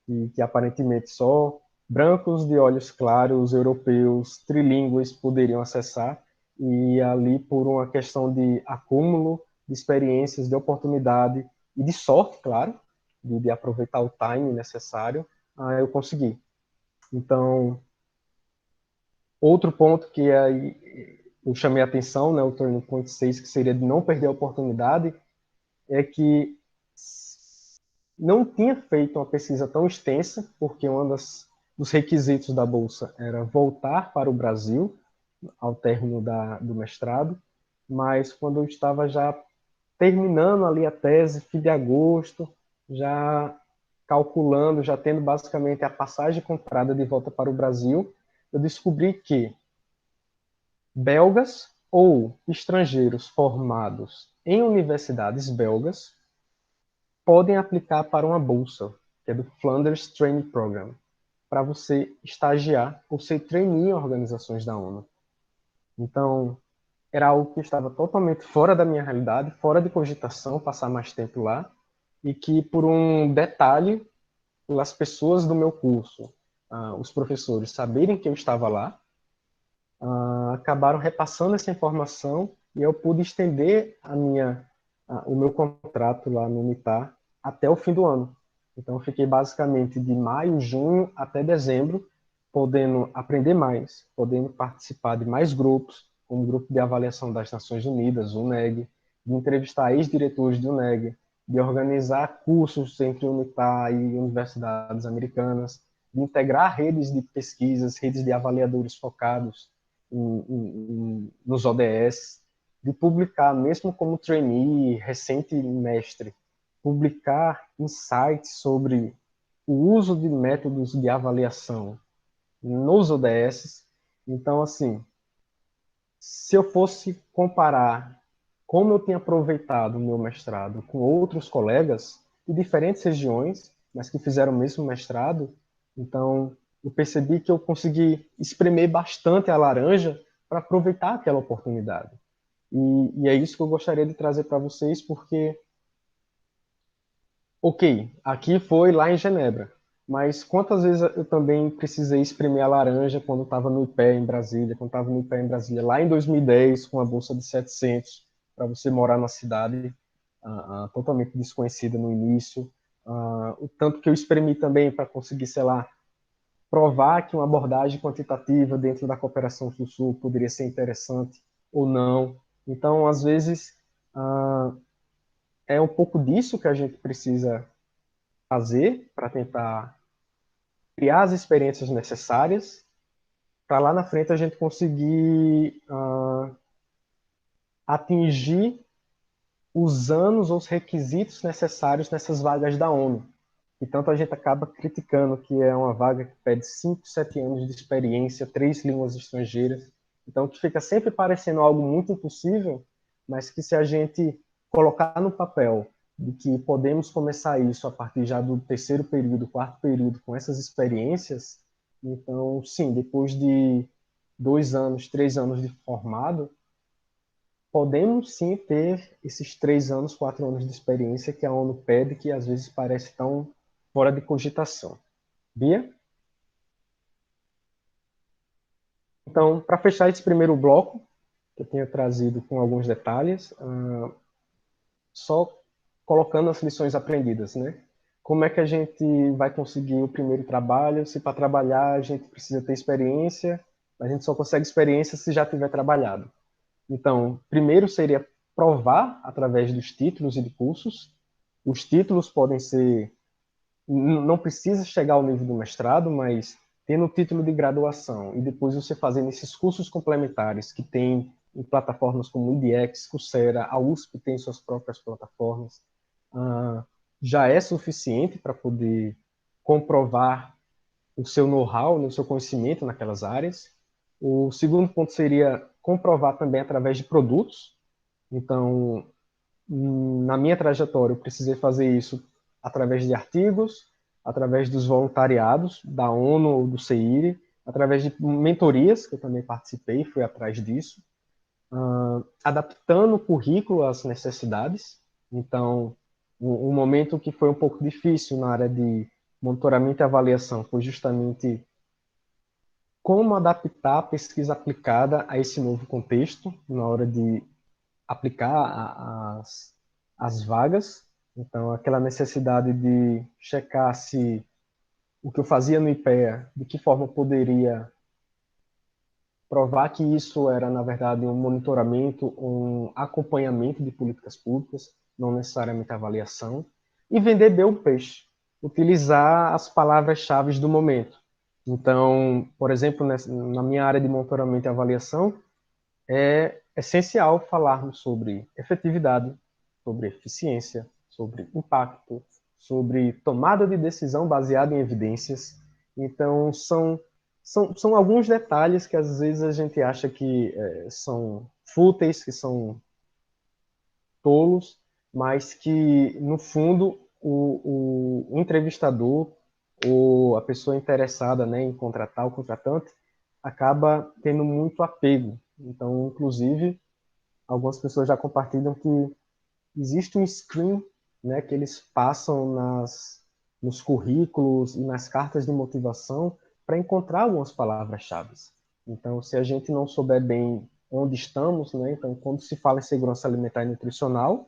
e que aparentemente só brancos de olhos claros, europeus, trilíngues poderiam acessar, e ali por uma questão de acúmulo de experiências, de oportunidade e de sorte, claro, de aproveitar o time necessário, eu consegui. Então, outro ponto que aí eu chamei a atenção, né, o Turning Point 6, que seria de não perder a oportunidade, é que não tinha feito uma pesquisa tão extensa, porque dos requisitos da bolsa era voltar para o Brasil ao término do mestrado, mas quando eu estava já terminando ali a tese, fim de agosto, já calculando, já tendo basicamente a passagem comprada de volta para o Brasil, eu descobri que belgas ou estrangeiros formados em universidades belgas podem aplicar para uma bolsa, que é do Flanders Training Program, para você estagiar ou ser trainee em organizações da ONU. Então, era algo que estava totalmente fora da minha realidade, fora de cogitação, passar mais tempo lá, e que por um detalhe, pelas pessoas do meu curso, os professores saberem que eu estava lá, acabaram repassando essa informação e eu pude estender o meu contrato lá no Unitar até o fim do ano. Então, eu fiquei basicamente de maio, junho até dezembro, podendo aprender mais, podendo participar de mais grupos, como o Grupo de Avaliação das Nações Unidas, o UNEG, de entrevistar ex-diretores do UNEG, de organizar cursos entre Unitar e universidades americanas, de integrar redes de pesquisas, redes de avaliadores focados nos ODS, de publicar, mesmo como trainee, recente mestre, publicar insights sobre o uso de métodos de avaliação nos ODS. Então, assim, se eu fosse comparar como eu tinha aproveitado o meu mestrado com outros colegas de diferentes regiões, mas que fizeram o mesmo mestrado, então eu percebi que eu consegui espremer bastante a laranja para aproveitar aquela oportunidade. E é isso que eu gostaria de trazer para vocês, porque, ok, aqui foi lá em Genebra, mas quantas vezes eu também precisei espremer a laranja quando estava no IPE em Brasília, quando estava no IPE em Brasília, lá em 2010, com a bolsa de 700, para você morar numa cidade totalmente desconhecida no início, o tanto que eu espremi também para conseguir, sei lá, provar que uma abordagem quantitativa dentro da cooperação Sul-Sul poderia ser interessante ou não. Então, às vezes, é um pouco disso que a gente precisa fazer para tentar criar as experiências necessárias para lá na frente a gente conseguir atingir os anos ou os requisitos necessários nessas vagas da ONU. E tanto a gente acaba criticando que é uma vaga que pede 5, 7 anos de experiência, 3 línguas estrangeiras. Então, que fica sempre parecendo algo muito impossível, mas que se a gente colocar no papel de que podemos começar isso a partir já do terceiro período, quarto período, com essas experiências, então, sim, depois de 2 anos, 3 anos de formado, podemos sim ter esses 3 anos, 4 anos de experiência que a ONU pede, que às vezes parece tão fora de cogitação. Bia? Então, para fechar esse primeiro bloco, que eu tinha trazido com alguns detalhes, só colocando as lições aprendidas, né? Como é que a gente vai conseguir o primeiro trabalho? Se para trabalhar a gente precisa ter experiência, a gente só consegue experiência se já tiver trabalhado. Então, primeiro seria provar através dos títulos e de cursos. Os títulos podem ser, não precisa chegar ao nível do mestrado, mas tendo o título de graduação e depois você fazendo esses cursos complementares que tem em plataformas como o IDX, Coursera, a USP tem suas próprias plataformas, já é suficiente para poder comprovar o seu know-how, o seu conhecimento naquelas áreas. O segundo ponto seria comprovar também através de produtos. Então, na minha trajetória, eu precisei fazer isso através de artigos, através dos voluntariados da ONU ou do CEIRE, através de mentorias, que eu também participei, fui atrás disso, adaptando o currículo às necessidades. Então, um momento que foi um pouco difícil na área de monitoramento e avaliação foi justamente como adaptar a pesquisa aplicada a esse novo contexto na hora de aplicar as vagas. Então, aquela necessidade de checar se o que eu fazia no IPEA, de que forma eu poderia provar que isso era, na verdade, um monitoramento, um acompanhamento de políticas públicas, não necessariamente avaliação, e vender bem o peixe, utilizar as palavras-chave do momento. Então, por exemplo, na minha área de monitoramento e avaliação, é essencial falarmos sobre efetividade, sobre eficiência, sobre impacto, sobre tomada de decisão baseada em evidências. Então, são alguns detalhes que às vezes a gente acha que são fúteis, que são tolos, mas que, no fundo, o entrevistador ou a pessoa interessada, né, em contratar o contratante acaba tendo muito apego. Então, inclusive, algumas pessoas já compartilham que existe um screen, né, que eles passam nos currículos e nas cartas de motivação para encontrar algumas palavras-chave. Então, se a gente não souber bem onde estamos, né, então, quando se fala em segurança alimentar e nutricional,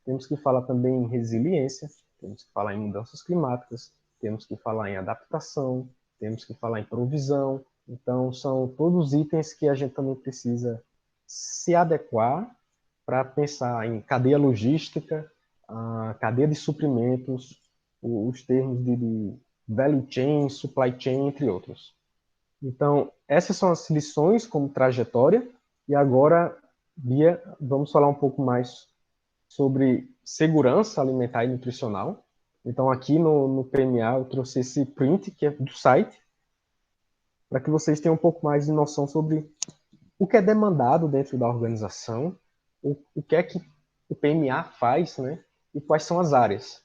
temos que falar também em resiliência, temos que falar em mudanças climáticas, temos que falar em adaptação, temos que falar em provisão. Então, são todos itens que a gente também precisa se adequar para pensar em cadeia logística, a cadeia de suprimentos, os termos de value chain, supply chain, entre outros. Então, essas são as lições como trajetória, e agora, Bia, vamos falar um pouco mais sobre segurança alimentar e nutricional. Então, aqui no PMA, eu trouxe esse print, que é do site, para que vocês tenham um pouco mais de noção sobre o que é demandado dentro da organização, o que é que o PMA faz, né? E quais são as áreas.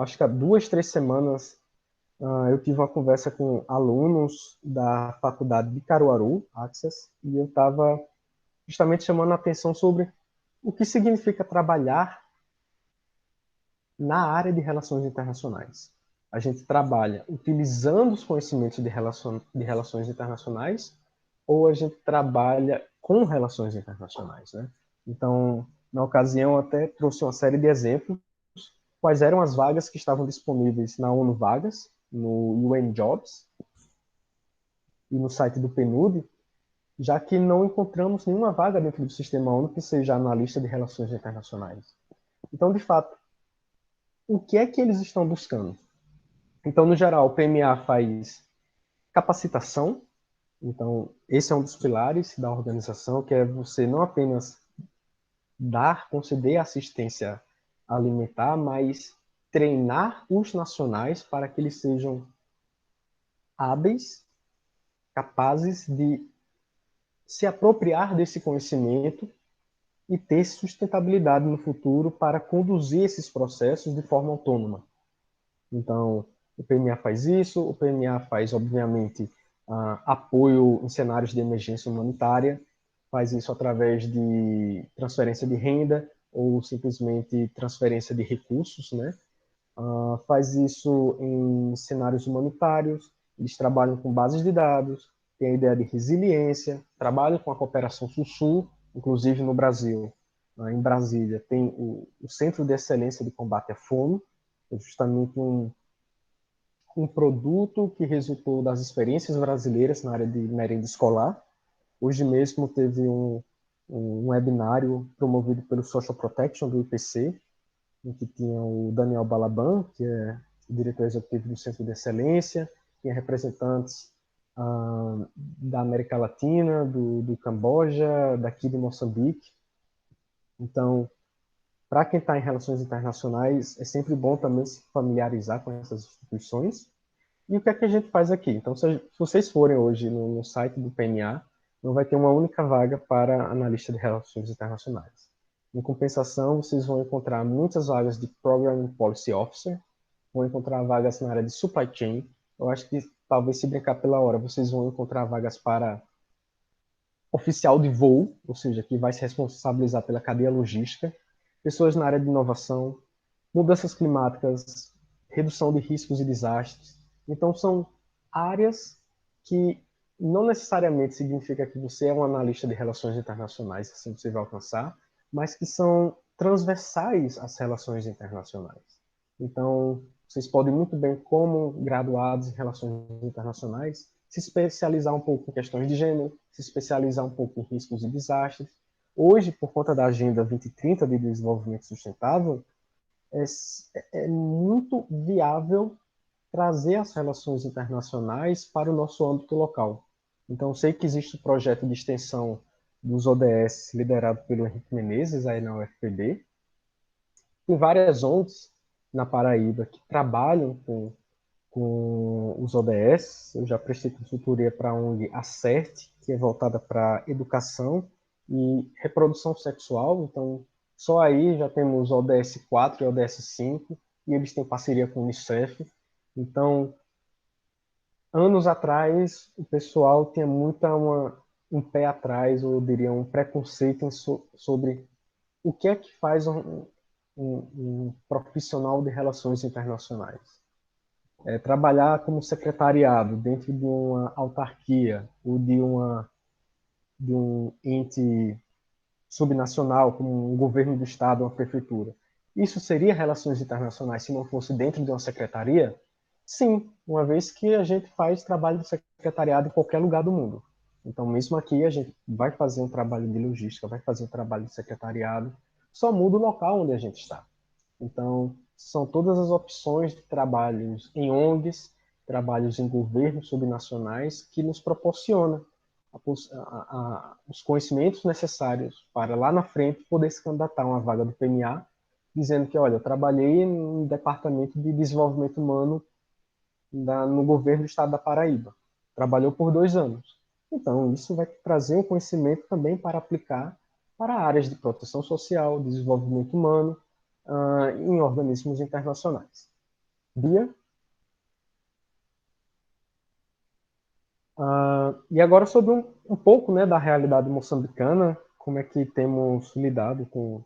Acho que há 2, 3 semanas eu tive uma conversa com alunos da faculdade de Caruaru, Access, e eu estava justamente chamando a atenção sobre o que significa trabalhar na área de relações internacionais. A gente trabalha utilizando os conhecimentos de relações internacionais ou a gente trabalha com relações internacionais, né? Então, na ocasião, eu até trouxe uma série de exemplos quais eram as vagas que estavam disponíveis na ONU Vagas, no UN Jobs e no site do PNUD, já que não encontramos nenhuma vaga dentro do sistema ONU que seja analista de relações internacionais. Então, de fato, o que é que eles estão buscando? Então, no geral, o PMA faz capacitação. Então, esse é um dos pilares da organização, que é você não apenas conceder assistência alimentar, mas treinar os nacionais para que eles sejam hábeis, capazes de se apropriar desse conhecimento e ter sustentabilidade no futuro para conduzir esses processos de forma autônoma. Então, o PMA faz isso, o PMA faz, obviamente, apoio em cenários de emergência humanitária, faz isso através de transferência de renda ou simplesmente transferência de recursos, né? Faz isso em cenários humanitários, eles trabalham com bases de dados, tem a ideia de resiliência, trabalham com a cooperação Sul-Sul, inclusive no Brasil, em Brasília, tem o Centro de Excelência de Combate à Fome, é justamente um produto que resultou das experiências brasileiras na área de merenda escolar. Hoje mesmo teve um webinário promovido pelo Social Protection do IPC, em que tinha o Daniel Balaban, que é o diretor executivo do Centro de Excelência, tinha representantes da América Latina, do Camboja, daqui de Moçambique. Então, para quem está em relações internacionais, é sempre bom também se familiarizar com essas instituições. E o que é que a gente faz aqui? Então, se vocês forem hoje no site do PNA, não vai ter uma única vaga para analista de relações internacionais. Em compensação, vocês vão encontrar muitas vagas de Program Policy Officer, vão encontrar vagas na área de Supply Chain. Eu acho que, talvez, se brincar pela hora, vocês vão encontrar vagas para oficial de voo, ou seja, que vai se responsabilizar pela cadeia logística, pessoas na área de inovação, mudanças climáticas, redução de riscos e desastres. Então, são áreas que não necessariamente significa que você é um analista de relações internacionais, assim você vai alcançar, mas que são transversais às relações internacionais. Então, vocês podem muito bem, como graduados em relações internacionais, se especializar um pouco em questões de gênero, se especializar um pouco em riscos e desastres. Hoje, por conta da Agenda 2030 de Desenvolvimento Sustentável, é muito viável trazer as relações internacionais para o nosso âmbito local. Então, sei que existe o projeto de extensão dos ODS liderado pelo Henrique Menezes, aí na UFPB. Tem várias ONGs na Paraíba que trabalham com os ODS. Eu já prestei consultoria para a ONG Acerte, que é voltada para educação e reprodução sexual. Então, só aí já temos o ODS 4 e o ODS 5, e eles têm parceria com o Unicef. Então, anos atrás, o pessoal tinha um pé atrás, ou eu diria um preconceito sobre o que é que faz um profissional de relações internacionais. Trabalhar como secretariado dentro de uma autarquia ou de um ente subnacional, como um governo do estado, uma prefeitura. Isso seria relações internacionais se não fosse dentro de uma secretaria? Sim, uma vez que a gente faz trabalho de secretariado em qualquer lugar do mundo. Então, mesmo aqui, a gente vai fazer um trabalho de logística, vai fazer um trabalho de secretariado, só muda o local onde a gente está. Então, são todas as opções de trabalhos em ONGs, trabalhos em governos subnacionais, que nos proporciona os conhecimentos necessários para lá na frente poder se candidatar a uma vaga do PMA dizendo que, olha, eu trabalhei no Departamento de Desenvolvimento Humano no governo do estado da Paraíba. Trabalhou por 2 anos. Então, isso vai trazer um conhecimento também para aplicar para áreas de proteção social, desenvolvimento humano, em organismos internacionais. Bia? E agora sobre um pouco, né, da realidade moçambicana, como é que temos lidado com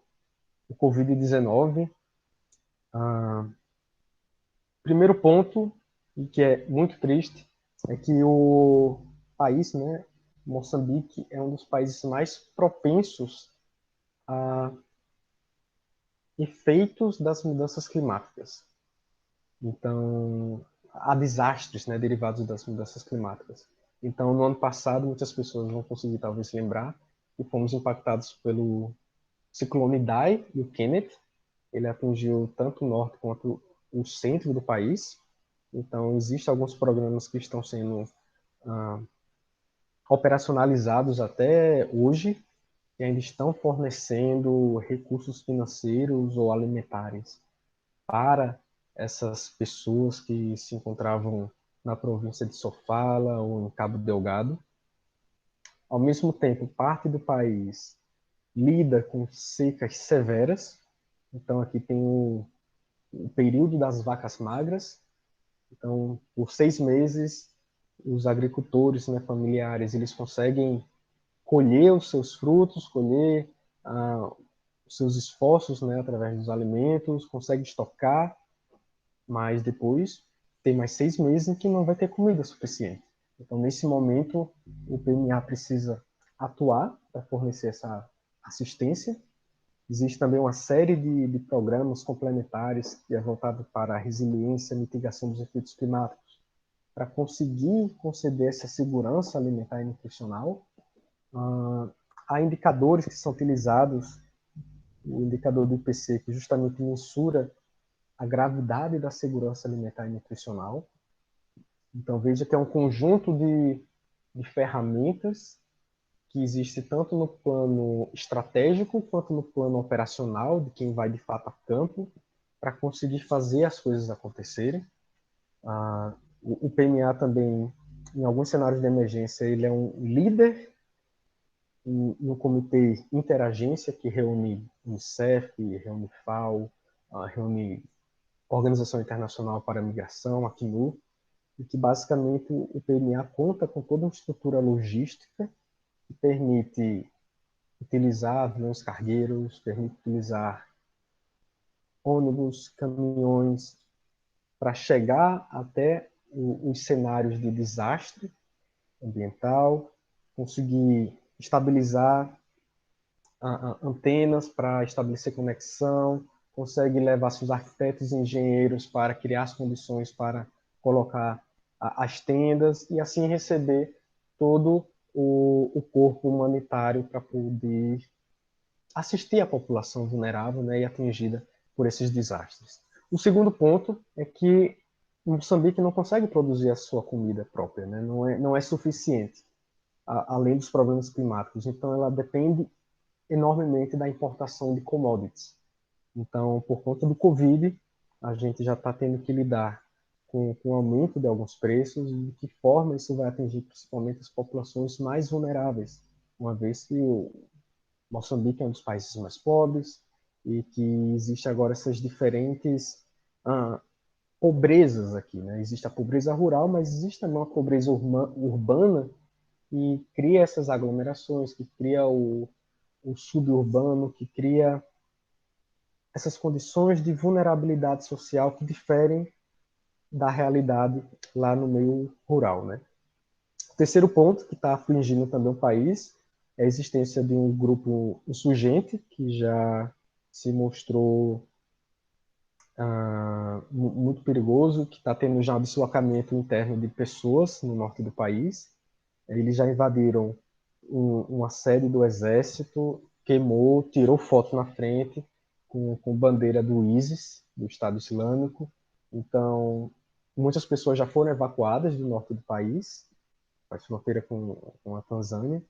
o Covid-19. Primeiro ponto, e que é muito triste, é que o país, né, Moçambique, é um dos países mais propensos a efeitos das mudanças climáticas. Então, há desastres, né, derivados das mudanças climáticas. Então, no ano passado, muitas pessoas vão conseguir talvez lembrar que fomos impactados pelo ciclone Idai e o Kenneth. Ele atingiu tanto o norte quanto o centro do país. Então, existem alguns programas que estão sendo ah, operacionalizados até hoje e ainda estão fornecendo recursos financeiros ou alimentares para essas pessoas que se encontravam na província de Sofala ou em Cabo Delgado. Ao mesmo tempo, parte do país lida com secas severas. Então, aqui tem o período das vacas magras. Então, por 6 meses, os agricultores, né, familiares, eles conseguem colher os seus frutos, colher os seus esforços, né, através dos alimentos, conseguem estocar, mas depois tem mais 6 meses em que não vai ter comida suficiente. Então, nesse momento, o PMA precisa atuar para fornecer essa assistência. Existe também uma série de programas complementares que é voltado para a resiliência e mitigação dos efeitos climáticos, para conseguir conceder essa segurança alimentar e nutricional. Há indicadores que são utilizados, o indicador do IPC, que justamente mensura a gravidade da segurança alimentar e nutricional. Então, veja que é um conjunto de ferramentas que existe tanto no plano estratégico quanto no plano operacional, de quem vai de fato a campo, para conseguir fazer as coisas acontecerem. O PMA também, em alguns cenários de emergência, ele é um líder no comitê interagência que reúne Unicef, reúne FAO, reúne Organização Internacional para a Migração, a ACNUR, e que basicamente o PMA conta com toda uma estrutura logística que permite utilizar aviões cargueiros, permite utilizar ônibus, caminhões, para chegar até os cenários de desastre ambiental, conseguir estabilizar antenas para estabelecer conexão, consegue levar seus arquitetos e engenheiros para criar as condições para colocar as tendas e assim receber todo o corpo humanitário para poder assistir a população vulnerável, né, e atingida por esses desastres. O segundo ponto é que Moçambique não consegue produzir a sua comida própria, né, não é suficiente, além dos problemas climáticos. Então, ela depende enormemente da importação de commodities. Então, por conta do Covid, a gente já está tendo que lidar com o aumento de alguns preços e de que forma isso vai atingir principalmente as populações mais vulneráveis, uma vez que o Moçambique é um dos países mais pobres e que existe agora essas diferentes pobrezas aqui, né? Existe a pobreza rural, mas existe também uma pobreza urbana que cria essas aglomerações, que cria o suburbano, que cria essas condições de vulnerabilidade social que diferem da realidade lá no meio rural, né? O terceiro ponto que está afligindo também o país é a existência de um grupo insurgente que já se mostrou muito perigoso, que está tendo já um deslocamento interno de pessoas no norte do país. Eles já invadiram uma sede do exército, queimou, tirou foto na frente com bandeira do ISIS, do Estado Islâmico. Então, muitas pessoas já foram evacuadas do norte do país, faz fronteira com a Tanzânia.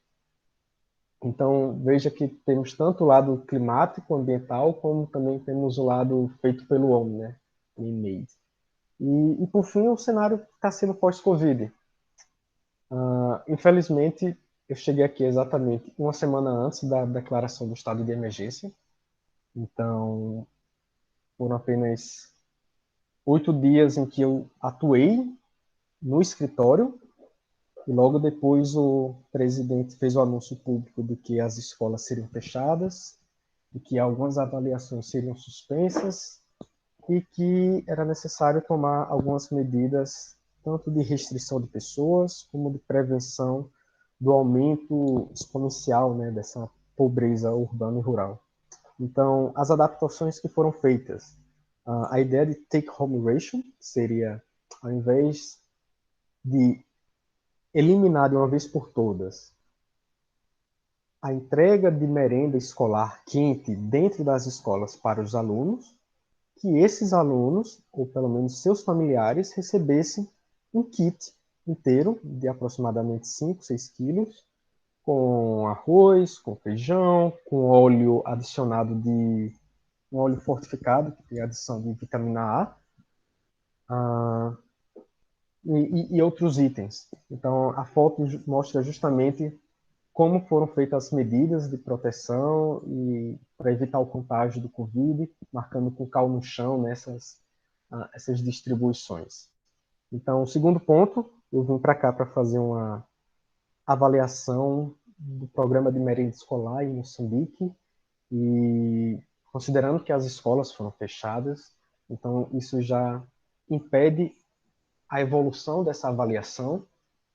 Então, veja que temos tanto o lado climático, ambiental, como também temos o lado feito pelo homem, né? Man-made. E, por fim, o cenário está sendo pós-Covid. Infelizmente, eu cheguei aqui exatamente uma semana antes da declaração do estado de emergência. Então, foram apenas 8 dias em que eu atuei no escritório e logo depois o presidente fez o anúncio público de que as escolas seriam fechadas, de que algumas avaliações seriam suspensas e que era necessário tomar algumas medidas, tanto de restrição de pessoas, como de prevenção do aumento exponencial, né, dessa pobreza urbana e rural. Então, as adaptações que foram feitas, a ideia de take-home ration seria, ao invés de eliminar de uma vez por todas a entrega de merenda escolar quente dentro das escolas para os alunos, que esses alunos, ou pelo menos seus familiares, recebessem um kit inteiro de aproximadamente 5, 6 quilos, com arroz, com feijão, com óleo adicionado de um óleo fortificado, que tem adição de vitamina A, e outros itens. Então, a foto mostra justamente como foram feitas as medidas de proteção e para evitar o contágio do Covid, marcando com cal no chão nessas essas distribuições. Então, o segundo ponto, eu vim para cá para fazer uma avaliação do programa de merenda escolar em Moçambique e considerando que as escolas foram fechadas, então isso já impede a evolução dessa avaliação,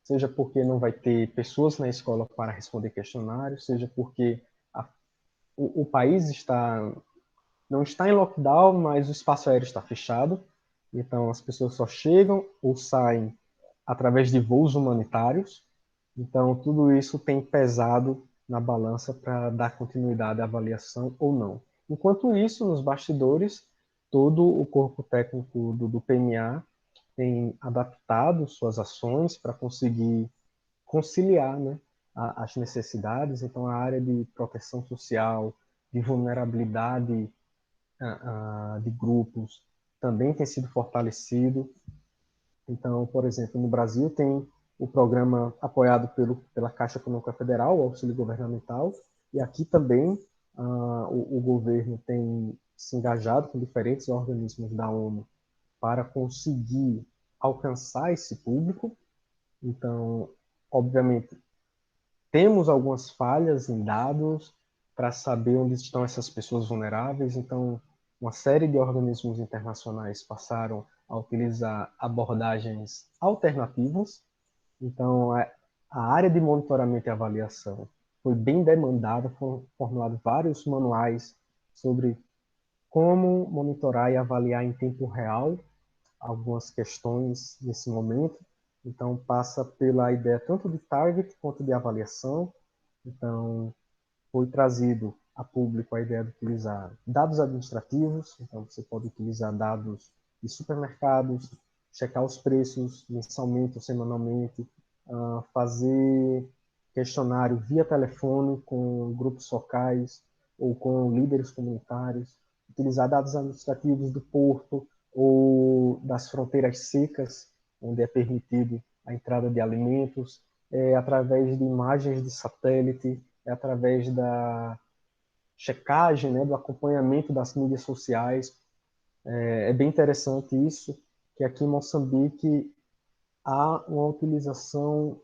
seja porque não vai ter pessoas na escola para responder questionários, seja porque o país não está em lockdown, mas o espaço aéreo está fechado, então as pessoas só chegam ou saem através de voos humanitários, então tudo isso tem pesado na balança para dar continuidade à avaliação ou não. Enquanto isso, nos bastidores, todo o corpo técnico do PMA tem adaptado suas ações para conseguir conciliar, né, as necessidades. Então, a área de proteção social, de vulnerabilidade de grupos, também tem sido fortalecido. Então, por exemplo, no Brasil tem o programa apoiado pela Caixa Econômica Federal, o auxílio governamental, e aqui também o governo tem se engajado com diferentes organismos da ONU para conseguir alcançar esse público. Então, obviamente, temos algumas falhas em dados para saber onde estão essas pessoas vulneráveis. Então, uma série de organismos internacionais passaram a utilizar abordagens alternativas. Então, a área de monitoramento e avaliação foi bem demandada, foram formulados vários manuais sobre como monitorar e avaliar em tempo real algumas questões nesse momento. Então, passa pela ideia tanto de target quanto de avaliação. Então, foi trazido a público a ideia de utilizar dados administrativos. Então, você pode utilizar dados de supermercados, checar os preços mensalmente ou semanalmente, fazer questionário via telefone com grupos locais ou com líderes comunitários, utilizar dados administrativos do porto ou das fronteiras secas, onde é permitido a entrada de alimentos, através de imagens de satélite, através da checagem, né, do acompanhamento das mídias sociais. É bem interessante isso, que aqui em Moçambique há uma utilização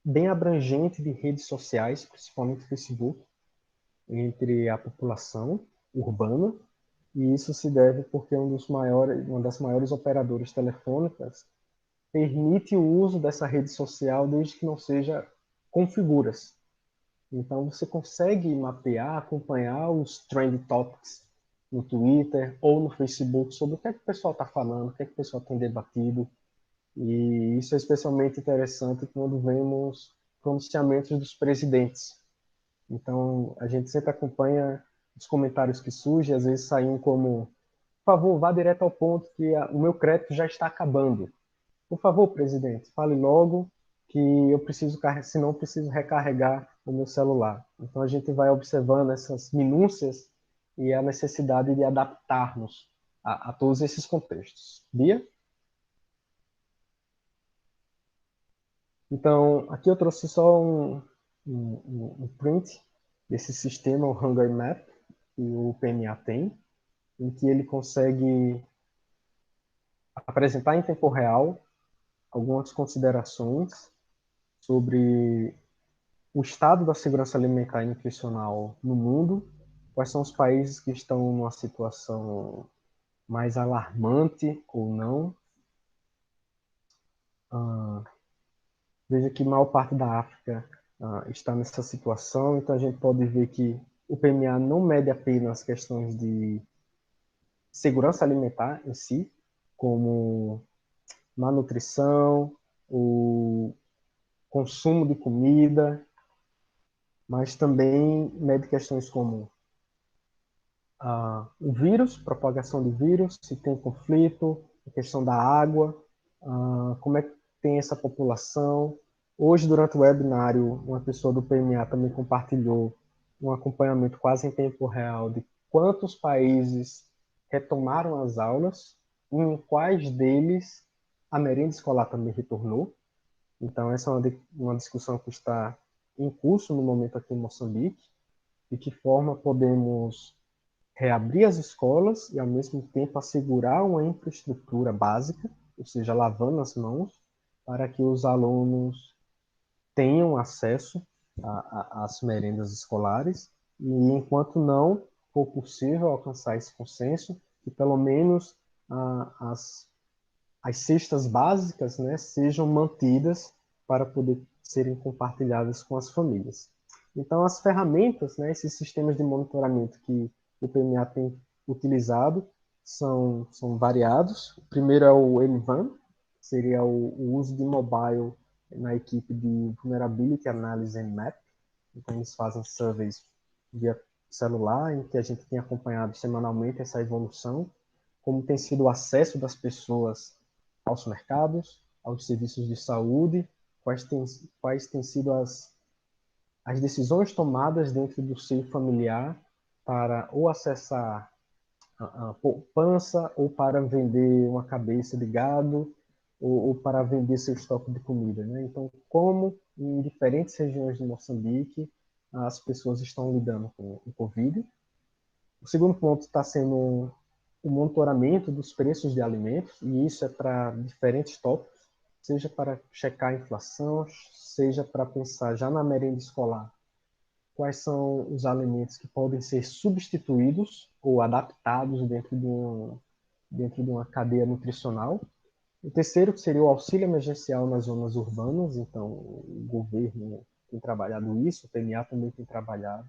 bem abrangente de redes sociais, principalmente Facebook, entre a população urbana, e isso se deve porque uma das maiores operadoras telefônicas permite o uso dessa rede social desde que não seja com figuras. Então você consegue mapear, acompanhar os trend topics no Twitter ou no Facebook sobre o que é que o pessoal está falando, o que é que o pessoal tem debatido. E isso é especialmente interessante quando vemos pronunciamentos dos presidentes. Então a gente sempre acompanha os comentários que surgem, às vezes saem como: por favor, vá direto ao ponto que o meu crédito já está acabando. Por favor, presidente, fale logo que eu preciso, senão eu preciso recarregar o meu celular. Então a gente vai observando essas minúcias e a necessidade de adaptarmos a todos esses contextos. Bia? Então, aqui eu trouxe só um print desse sistema, o Hunger Map, que o PMA tem, em que ele consegue apresentar em tempo real algumas considerações sobre o estado da segurança alimentar e nutricional no mundo, quais são os países que estão numa situação mais alarmante ou não. Veja que a maior parte da África está nessa situação, então a gente pode ver que o PMA não mede apenas questões de segurança alimentar em si, como malnutrição, o consumo de comida, mas também mede questões como o vírus, propagação de vírus, se tem conflito, a questão da água, como é que tem essa população. Hoje, durante o webinário, uma pessoa do PMA também compartilhou um acompanhamento quase em tempo real de quantos países retomaram as aulas e em quais deles a merenda escolar também retornou. Então, essa é uma discussão que está em curso no momento aqui em Moçambique. De que forma podemos reabrir as escolas e, ao mesmo tempo, assegurar uma infraestrutura básica, ou seja, lavando as mãos, para que os alunos tenham acesso às merendas escolares e, enquanto não for possível alcançar esse consenso, que pelo menos as cestas básicas, né, sejam mantidas para poder serem compartilhadas com as famílias. Então, as ferramentas, né, esses sistemas de monitoramento que o PMA tem utilizado são variados. O primeiro é o MVAN, que seria o uso de mobile na equipe de Vulnerability Analysis and Map. Então, eles fazem surveys via celular, em que a gente tem acompanhado semanalmente essa evolução, como tem sido o acesso das pessoas aos mercados, aos serviços de saúde, quais têm sido as decisões tomadas dentro do seio familiar para ou acessar a poupança, ou para vender uma cabeça de gado, ou para vender seu estoque de comida. Né? Então, como em diferentes regiões de Moçambique as pessoas estão lidando com o Covid. O segundo ponto está sendo o monitoramento dos preços de alimentos, e isso é para diferentes tópicos, seja para checar a inflação, seja para pensar já na merenda escolar, quais são os alimentos que podem ser substituídos ou adaptados dentro de uma cadeia nutricional. O terceiro, que seria o auxílio emergencial nas zonas urbanas, então o governo tem trabalhado isso, o PMA também tem trabalhado,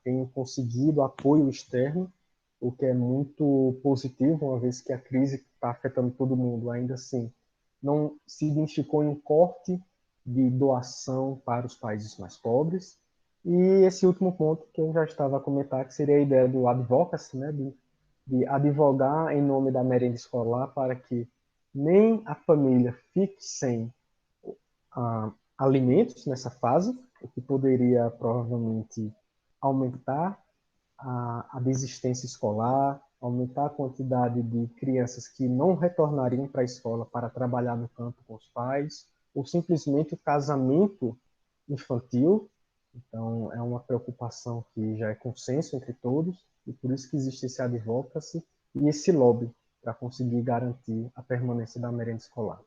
tem conseguido apoio externo, o que é muito positivo, uma vez que a crise está afetando todo mundo. Ainda assim, não se identificou em um corte de doação para os países mais pobres. E esse último ponto que eu já estava a comentar, que seria a ideia do advocacy, né, de advogar em nome da merenda escolar para que nem a família fique sem alimentos nessa fase, o que poderia provavelmente aumentar a desistência escolar, aumentar a quantidade de crianças que não retornariam para a escola para trabalhar no campo com os pais, ou simplesmente o casamento infantil. Então, é uma preocupação que já é consenso entre todos, e por isso que existe esse advocacy e esse lobby para conseguir garantir a permanência da merenda escolar.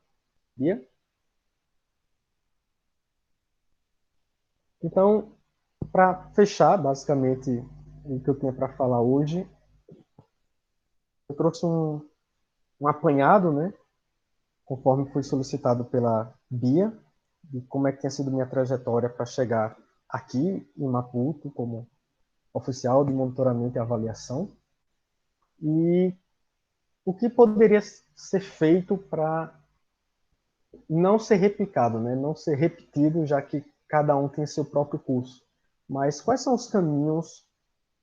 Bia? Então, para fechar, basicamente, o que eu tinha para falar hoje, eu trouxe um apanhado, né, conforme foi solicitado pela Bia, de como é que tinha sido minha trajetória para chegar aqui em Maputo como oficial de monitoramento e avaliação, e o que poderia ser feito para não ser replicado, né, não ser repetido, já que cada um tem seu próprio curso. Mas quais são os caminhos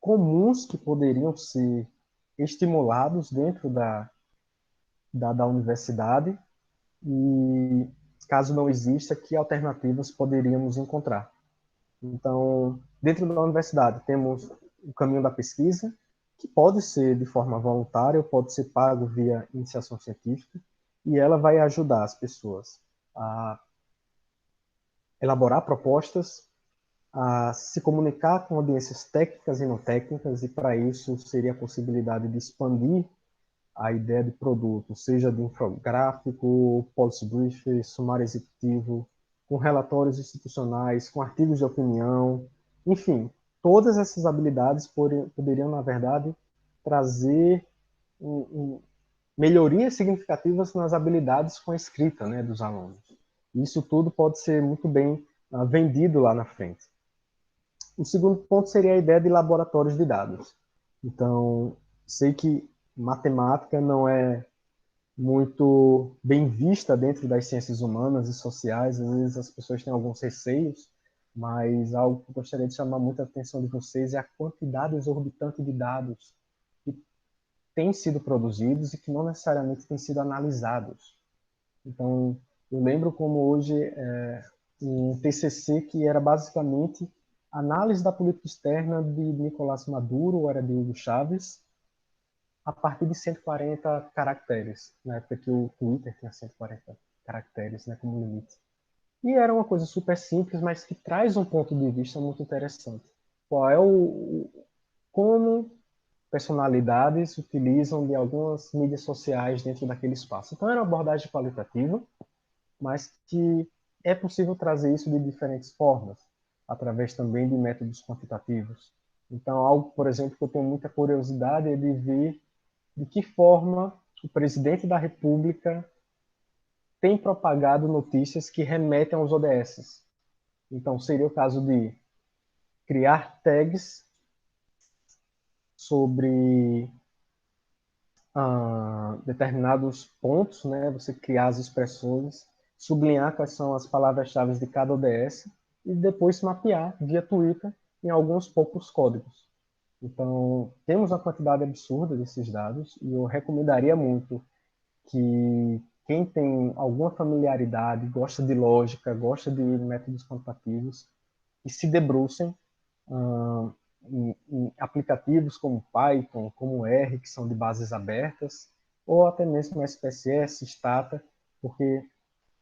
comuns que poderiam ser estimulados dentro da universidade, e caso não exista, que alternativas poderíamos encontrar? Então, dentro da universidade, temos o caminho da pesquisa, que pode ser de forma voluntária ou pode ser pago via iniciação científica, e ela vai ajudar as pessoas a elaborar propostas, a se comunicar com audiências técnicas e não técnicas, e para isso seria a possibilidade de expandir a ideia de produto, seja de infográfico, policy brief, sumário executivo, com relatórios institucionais, com artigos de opinião, enfim, todas essas habilidades poderiam, na verdade, trazer melhorias significativas nas habilidades com a escrita, né, dos alunos. Isso tudo pode ser muito bem vendido lá na frente. O segundo ponto seria a ideia de laboratórios de dados. Então, sei que matemática não é muito bem vista dentro das ciências humanas e sociais, às vezes as pessoas têm alguns receios, mas algo que eu gostaria de chamar muita atenção de vocês é a quantidade exorbitante de dados que têm sido produzidos e que não necessariamente têm sido analisados. Então, eu lembro como hoje um TCC que era basicamente análise da política externa de Nicolás Maduro, ou era de Hugo Chávez, a partir de 140 caracteres, na época que o Twitter tinha 140 caracteres, né, como limite. E era uma coisa super simples, mas que traz um ponto de vista muito interessante. Qual é como personalidades utilizam de algumas mídias sociais dentro daquele espaço. Então era uma abordagem qualitativa, mas que é possível trazer isso de diferentes formas, através também de métodos quantitativos. Então, algo, por exemplo, que eu tenho muita curiosidade é de ver de que forma o presidente da República tem propagado notícias que remetem aos ODS. Então, seria o caso de criar tags sobre determinados pontos, né? Você criar as expressões, sublinhar quais são as palavras-chave de cada ODS e depois mapear via Twitter em alguns poucos códigos. Então, temos uma quantidade absurda desses dados e eu recomendaria muito que quem tem alguma familiaridade, gosta de lógica, gosta de métodos quantitativos, e se debrucem em aplicativos como Python, como R, que são de bases abertas, ou até mesmo SPSS, Stata, porque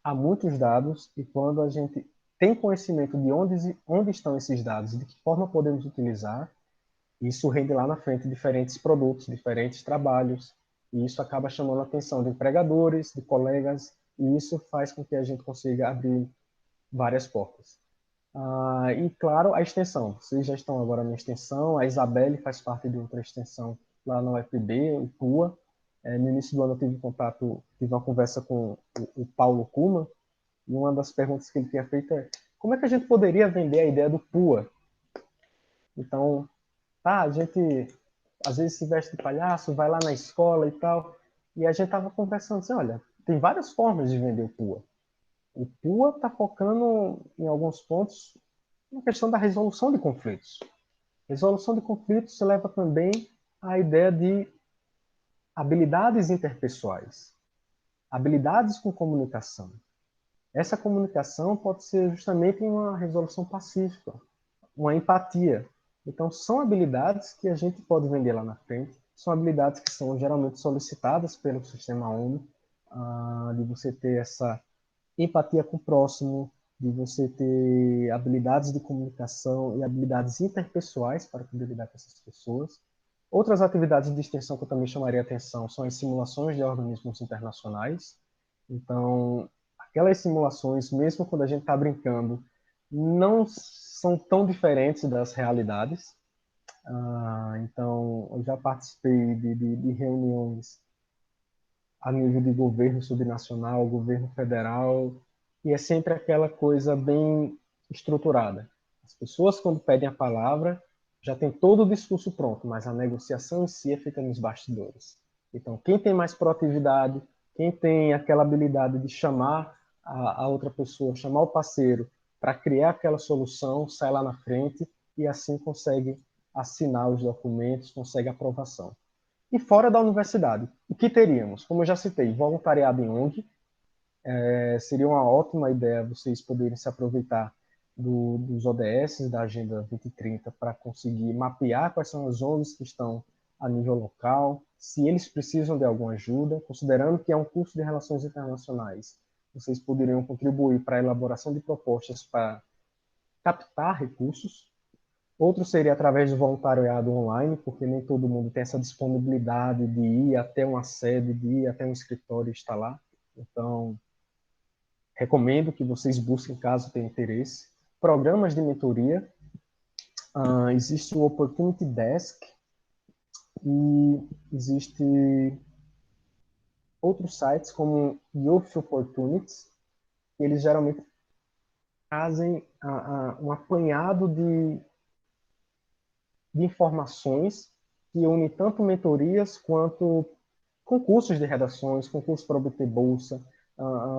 há muitos dados e quando a gente tem conhecimento de onde estão esses dados e de que forma podemos utilizar, isso rende lá na frente diferentes produtos, diferentes trabalhos, e isso acaba chamando a atenção de empregadores, de colegas, e isso faz com que a gente consiga abrir várias portas. E, claro, a extensão. Vocês já estão agora na extensão, a Isabelle faz parte de outra extensão lá na UFB, o PUA. No início do ano eu tive contato, tive uma conversa com o Paulo Kuma, e uma das perguntas que ele tinha feito é como é que a gente poderia vender a ideia do PUA? Então, tá, a gente às vezes se veste de palhaço, vai lá na escola e tal, e a gente tava conversando assim, olha, tem várias formas de vender o PUA. O PUA está focando em alguns pontos na questão da resolução de conflitos. Resolução de conflitos se leva também à ideia de habilidades interpessoais, habilidades com comunicação. Essa comunicação pode ser justamente uma resolução pacífica, uma empatia. Então, são habilidades que a gente pode vender lá na frente, são habilidades que são geralmente solicitadas pelo sistema ONU, de você ter essa empatia com o próximo, de você ter habilidades de comunicação e habilidades interpessoais para poder lidar com essas pessoas. Outras atividades de extensão que eu também chamaria atenção são as simulações de organismos internacionais. Então, aquelas simulações, mesmo quando a gente está brincando, não são tão diferentes das realidades. Então, eu já participei de reuniões a nível de governo subnacional, governo federal, e é sempre aquela coisa bem estruturada. As pessoas, quando pedem a palavra, já tem todo o discurso pronto, mas a negociação em si fica nos bastidores. Então, quem tem mais proatividade, quem tem aquela habilidade de chamar a outra pessoa, chamar o parceiro para criar aquela solução, sai lá na frente e assim consegue assinar os documentos, consegue aprovação. E fora da universidade, o que teríamos? Como eu já citei, voluntariado em ONG, seria uma ótima ideia vocês poderem se aproveitar dos ODS, da Agenda 2030, para conseguir mapear quais são as ONGs que estão a nível local, se eles precisam de alguma ajuda, considerando que é um curso de Relações Internacionais. Vocês poderiam contribuir para a elaboração de propostas para captar recursos. Outro seria através do voluntariado online, porque nem todo mundo tem essa disponibilidade de ir até uma sede, de ir até um escritório e estar lá. Então, recomendo que vocês busquem, caso tenham interesse. Programas de mentoria. Existe o Opportunity Desk e existe outros sites como Youth Opportunities, que eles geralmente trazem um apanhado de informações que une tanto mentorias quanto concursos de redações, concurso para obter bolsa,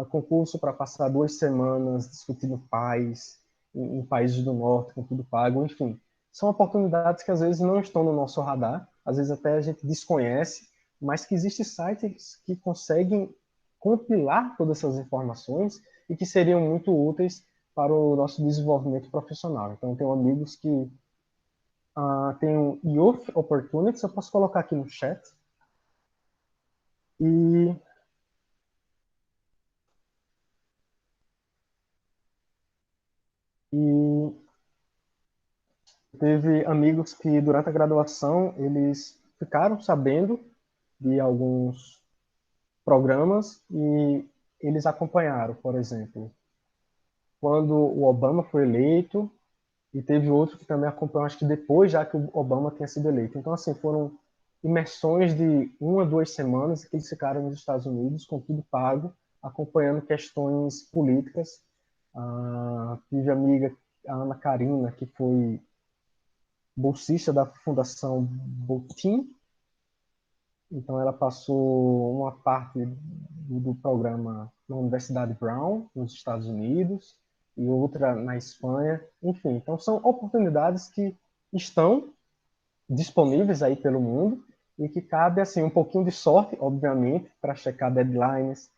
concurso para passar 2 semanas discutindo paz em países do norte, com tudo pago, enfim. São oportunidades que às vezes não estão no nosso radar, às vezes até a gente desconhece, mas que existem sites que conseguem compilar todas essas informações e que seriam muito úteis para o nosso desenvolvimento profissional. Então, tenho amigos que têm o Youth Opportunities, eu posso colocar aqui no chat, e E teve amigos que, durante a graduação, eles ficaram sabendo de alguns programas e eles acompanharam, por exemplo, quando o Obama foi eleito, e teve outro que também acompanhou, acho que depois, já que o Obama tinha sido eleito. Então, assim, foram imersões de 1 a 2 semanas que eles ficaram nos Estados Unidos, com tudo pago, acompanhando questões políticas. Tive amiga, a Ana Karina, que foi bolsista da Fundação Botim, então ela passou uma parte do programa na Universidade Brown, nos Estados Unidos, e outra na Espanha, enfim. Então são oportunidades que estão disponíveis aí pelo mundo e que cabe assim um pouquinho de sorte, obviamente, para checar deadlines,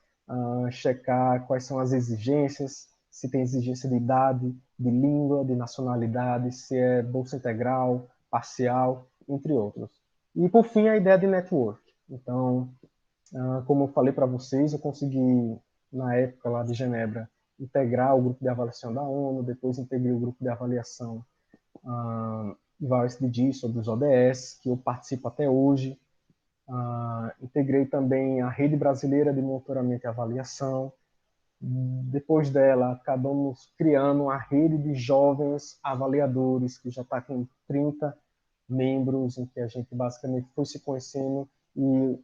checar quais são as exigências, se tem exigência de idade, de língua, de nacionalidade, se é bolsa integral, parcial, entre outros. E por fim a ideia de network. Então, como eu falei para vocês, eu consegui na época lá de Genebra integrar o grupo de avaliação da ONU, depois integrei o grupo de avaliação do SDG, sobre os ODS, que eu participo até hoje. Integrei também a Rede Brasileira de Monitoramento e Avaliação. Depois dela, acabamos criando uma rede de jovens avaliadores, que já está com 30 membros, em que a gente basicamente foi se conhecendo e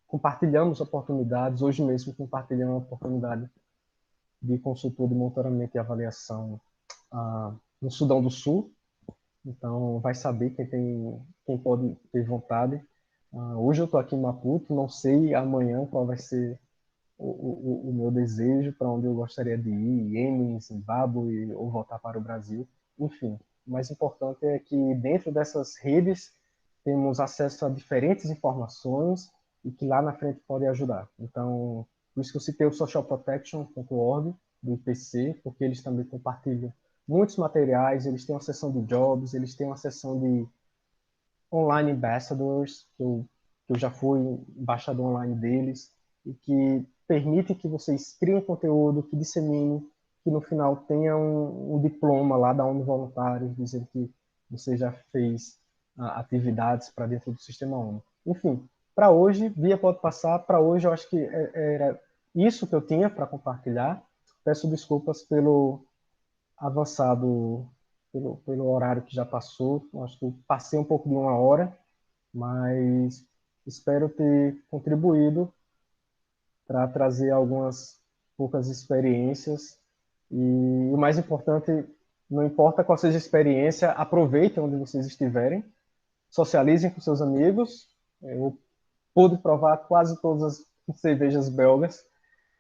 compartilhamos oportunidades. Hoje mesmo compartilhamos a oportunidade de consultor de monitoramento e avaliação no Sudão do Sul. Então, vai saber quem pode ter vontade. Hoje eu estou aqui em Maputo, não sei amanhã qual vai ser o meu desejo, para onde eu gostaria de ir, Iêmen, Zimbábue, ou voltar para o Brasil. Enfim, o mais importante é que dentro dessas redes temos acesso a diferentes informações e que lá na frente podem ajudar. Então, por isso que eu citei o socialprotection.org do IPC, porque eles também compartilham muitos materiais, eles têm uma seção de jobs, eles têm uma seção de online ambassadors, que eu já fui embaixador online deles, e que permite que vocês criem conteúdo, que disseminem, que no final tenha um diploma lá da ONU Voluntários, dizendo que você já fez atividades para dentro do sistema ONU. Enfim, para hoje, Bia pode passar, para hoje eu acho que era isso que eu tinha para compartilhar. Peço desculpas pelo avançado, pelo horário que já passou. Acho que eu passei um pouco de 1 hora, mas espero ter contribuído para trazer algumas poucas experiências. E o mais importante, não importa qual seja a experiência, aproveitem onde vocês estiverem, socializem com seus amigos. Eu pude provar quase todas as cervejas belgas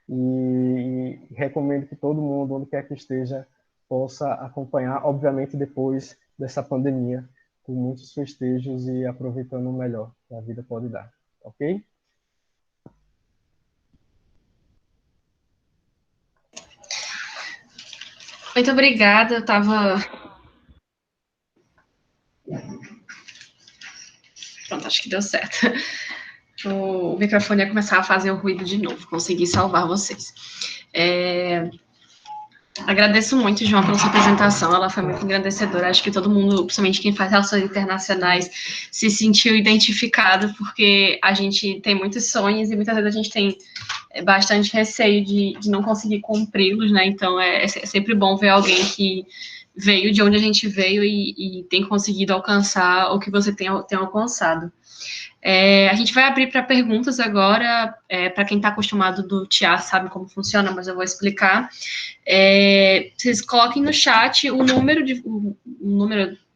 e recomendo que todo mundo, onde quer que esteja, possa acompanhar, obviamente depois dessa pandemia, com muitos festejos e aproveitando o melhor que a vida pode dar, ok? Muito obrigada, eu estava... Pronto, acho que deu certo. O microfone ia começar a fazer o ruído de novo, consegui salvar vocês. Agradeço muito, João, pela sua apresentação, ela foi muito engrandecedora. Acho que todo mundo, principalmente quem faz relações internacionais, se sentiu identificado, porque a gente tem muitos sonhos e muitas vezes a gente tem bastante receio de não conseguir cumpri-los, né? Então é sempre bom ver alguém que veio de onde a gente veio e tem conseguido alcançar o que você tem alcançado. A gente vai abrir para perguntas agora, para quem está acostumado do teatro sabe como funciona, mas eu vou explicar. Vocês coloquem no chat o número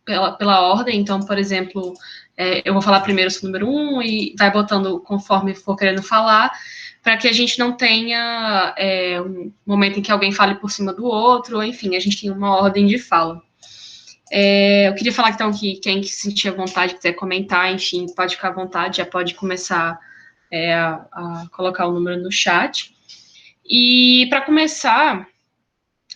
pela ordem, então, por exemplo, eu vou falar primeiro o número 1 e vai botando conforme for querendo falar, para que a gente não tenha um momento em que alguém fale por cima do outro, ou, enfim, a gente tem uma ordem de fala. Eu queria falar, então, que quem sentir a vontade, quiser comentar, enfim, pode ficar à vontade, já pode começar a colocar o número no chat. E, para começar,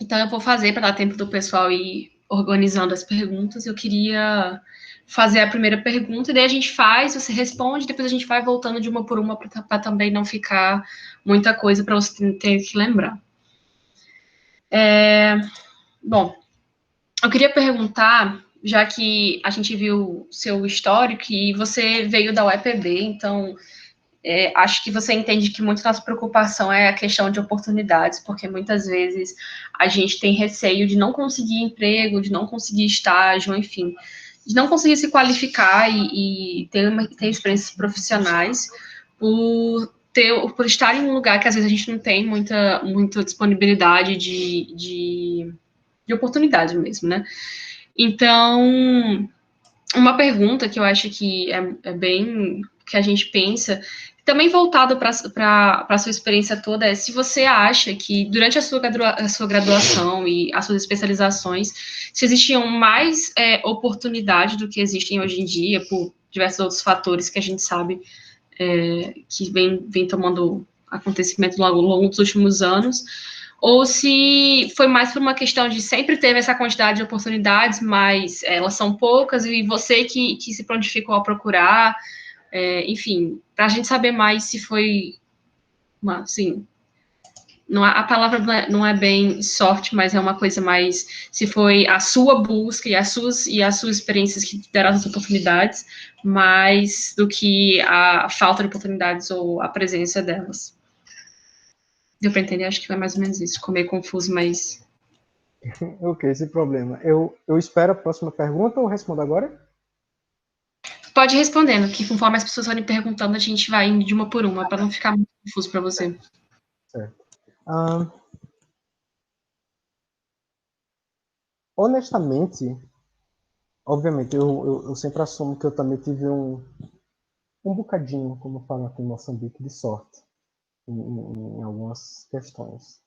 então eu vou fazer, para dar tempo do pessoal ir organizando as perguntas, eu queria fazer a primeira pergunta, e daí a gente faz, você responde, depois a gente vai voltando de uma por uma, para também não ficar muita coisa para você ter que lembrar. Bom, eu queria perguntar, já que a gente viu seu histórico e você veio da UEPB, então acho que você entende que muito nossa preocupação é a questão de oportunidades, porque muitas vezes a gente tem receio de não conseguir emprego, de não conseguir estágio, enfim, de não conseguir se qualificar e ter experiências profissionais por estar em um lugar que às vezes a gente não tem muita disponibilidade de oportunidade mesmo, né? Então, uma pergunta que eu acho que é bem que a gente pensa, também voltado para a sua experiência toda, é se você acha que durante a sua graduação e as suas especializações, se existiam mais oportunidades do que existem hoje em dia, por diversos outros fatores que a gente sabe que vem tomando acontecimento ao longo dos últimos anos, ou se foi mais por uma questão de sempre ter essa quantidade de oportunidades, mas elas são poucas, e você que se prontificou a procurar, enfim, para a gente saber mais se foi, assim, a palavra não é bem sorte, mas é uma coisa mais, se foi a sua busca e as suas experiências que deram as oportunidades, mais do que a falta de oportunidades ou a presença delas. Deu para entender? Acho que foi mais ou menos isso. Ficou meio confuso, mas... Ok, sem problema. Eu espero a próxima pergunta ou respondo agora? Pode ir respondendo, que conforme as pessoas forem perguntando, a gente vai indo de uma por uma, para não ficar muito confuso para você. Certo. Honestamente, obviamente, eu sempre assumo que eu também tive um bocadinho, como fala aqui em Moçambique, de sorte em algumas questões.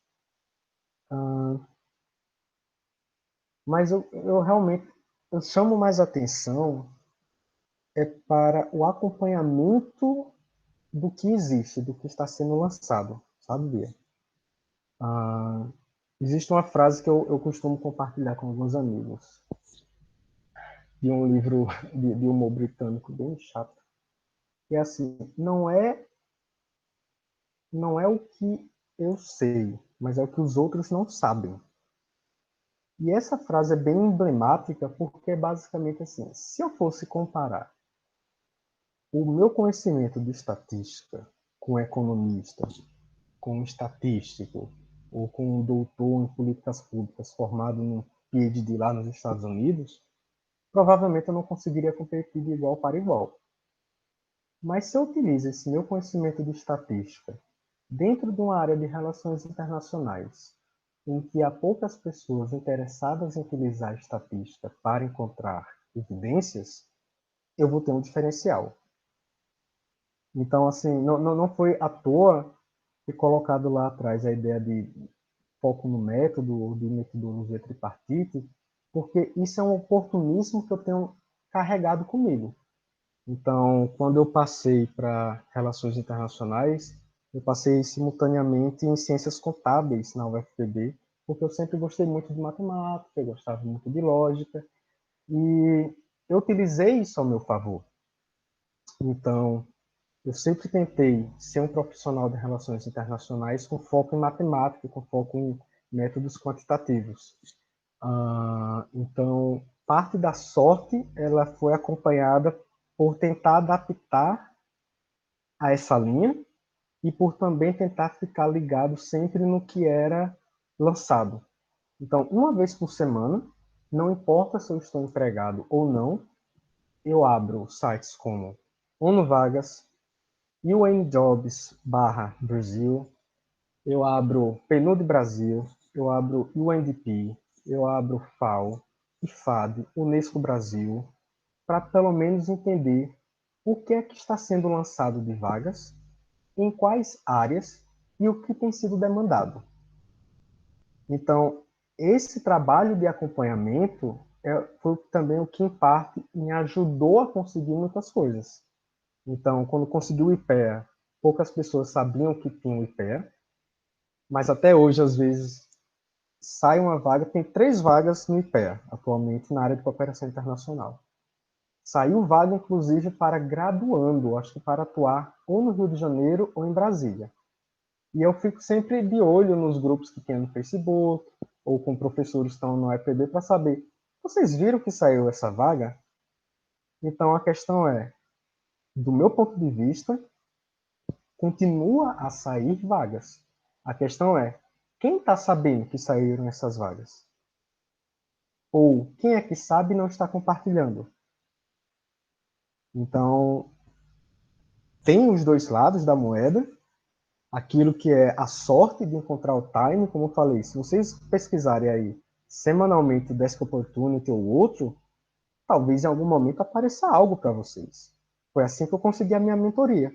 Mas eu realmente eu chamo mais atenção para o acompanhamento do que existe, do que está sendo lançado, sabe, Bia? Existe uma frase que eu costumo compartilhar com alguns amigos, de um livro de humor britânico bem chato, que é assim, não é o que eu sei, mas é o que os outros não sabem. E essa frase é bem emblemática porque é basicamente assim, se eu fosse comparar o meu conhecimento de estatística com um economista, com um estatístico, ou com um doutor em políticas públicas formado num PhD lá nos Estados Unidos, provavelmente eu não conseguiria competir de igual para igual. Mas se eu utilizo esse meu conhecimento de estatística dentro de uma área de relações internacionais, em que há poucas pessoas interessadas em utilizar a estatística para encontrar evidências, eu vou ter um diferencial. Então, assim, não foi à toa ter colocado lá atrás a ideia de foco no método ou de metodologia tripartite, porque isso é um oportunismo que eu tenho carregado comigo. Então, quando eu passei para relações internacionais, eu passei simultaneamente em ciências contábeis na UFPB, porque eu sempre gostei muito de matemática, eu gostava muito de lógica, e eu utilizei isso ao meu favor. Então, eu sempre tentei ser um profissional de relações internacionais com foco em matemática, com foco em métodos quantitativos. Então, parte da sorte ela foi acompanhada por tentar adaptar a essa linha e por também tentar ficar ligado sempre no que era lançado. Então, uma vez por semana, não importa se eu estou empregado ou não, eu abro sites como ONU Vagas, UN Jobs Brasil, eu abro PNUD Brasil, eu abro UNDP, eu abro FAO, IFAD, Unesco Brasil, para pelo menos entender o que é que está sendo lançado de vagas, em quais áreas e o que tem sido demandado. Então, esse trabalho de acompanhamento foi também o que, em parte, me ajudou a conseguir muitas coisas. Então, quando consegui o IPEA, poucas pessoas sabiam que tinha o IPEA, mas até hoje, às vezes, sai uma vaga, tem 3 vagas no IPEA, atualmente, na área de cooperação internacional. Saiu vaga, inclusive, para graduando, acho que para atuar ou no Rio de Janeiro ou em Brasília. E eu fico sempre de olho nos grupos que tem no Facebook, ou com professores que estão no EPB, para saber, vocês viram que saiu essa vaga? Então, a questão é, do meu ponto de vista, continua a sair vagas. A questão é, quem está sabendo que saíram essas vagas? Ou quem é que sabe e não está compartilhando? Então, tem os dois lados da moeda, aquilo que é a sorte de encontrar o time, como eu falei, se vocês pesquisarem aí semanalmente o Desk Opportunity ou outro, talvez em algum momento apareça algo para vocês. Foi assim que eu consegui a minha mentoria.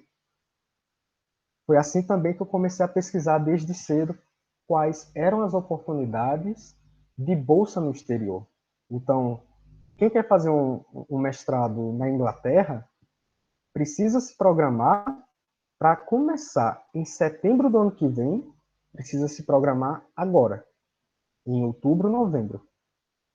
Foi assim também que eu comecei a pesquisar desde cedo quais eram as oportunidades de bolsa no exterior. Então, quem quer fazer um mestrado na Inglaterra precisa se programar para começar em setembro do ano que vem, precisa se programar agora, em outubro, novembro,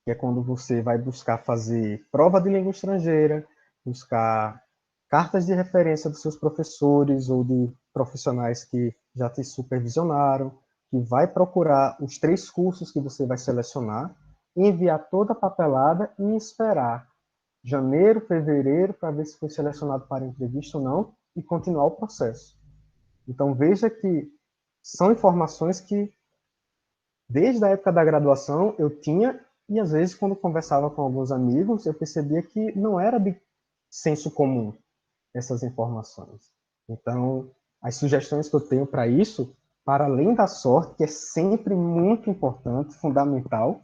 que é quando você vai buscar fazer prova de língua estrangeira, buscar cartas de referência dos seus professores ou de profissionais que já te supervisionaram, que vai procurar os 3 cursos que você vai selecionar, enviar toda a papelada e esperar janeiro, fevereiro, para ver se foi selecionado para entrevista ou não, e continuar o processo. Então, veja que são informações que, desde a época da graduação, eu tinha, e às vezes, quando conversava com alguns amigos, eu percebia que não era de senso comum essas informações. Então, as sugestões que eu tenho para isso, para além da sorte, que é sempre muito importante, fundamental,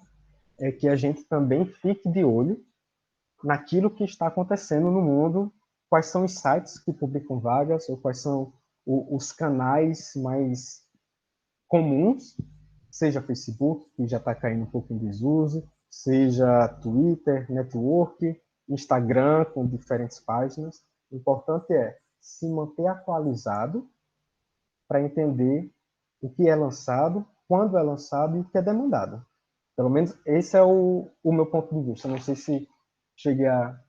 é que a gente também fique de olho naquilo que está acontecendo no mundo, quais são os sites que publicam vagas, ou quais são os canais mais comuns, seja Facebook, que já está caindo um pouco em desuso, seja Twitter, Network, Instagram, com diferentes páginas. O importante é se manter atualizado para entender o que é lançado, quando é lançado e o que é demandado. Pelo menos esse é o meu ponto de vista. Não sei se cheguei a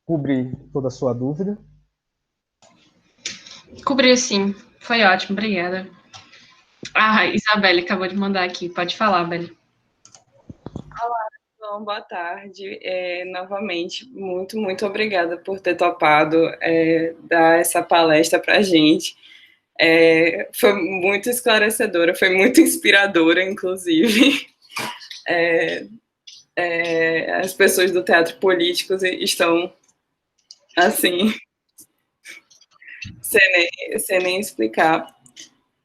cobrir toda a sua dúvida. Cobriu sim. Foi ótimo, obrigada. Ah, Isabelle acabou de mandar aqui. Pode falar, Belle. Olá, João, boa tarde. Novamente, muito obrigada por ter topado dar essa palestra para a gente. Foi muito esclarecedora, foi muito inspiradora, inclusive. As pessoas do teatro político estão, assim, sem nem explicar.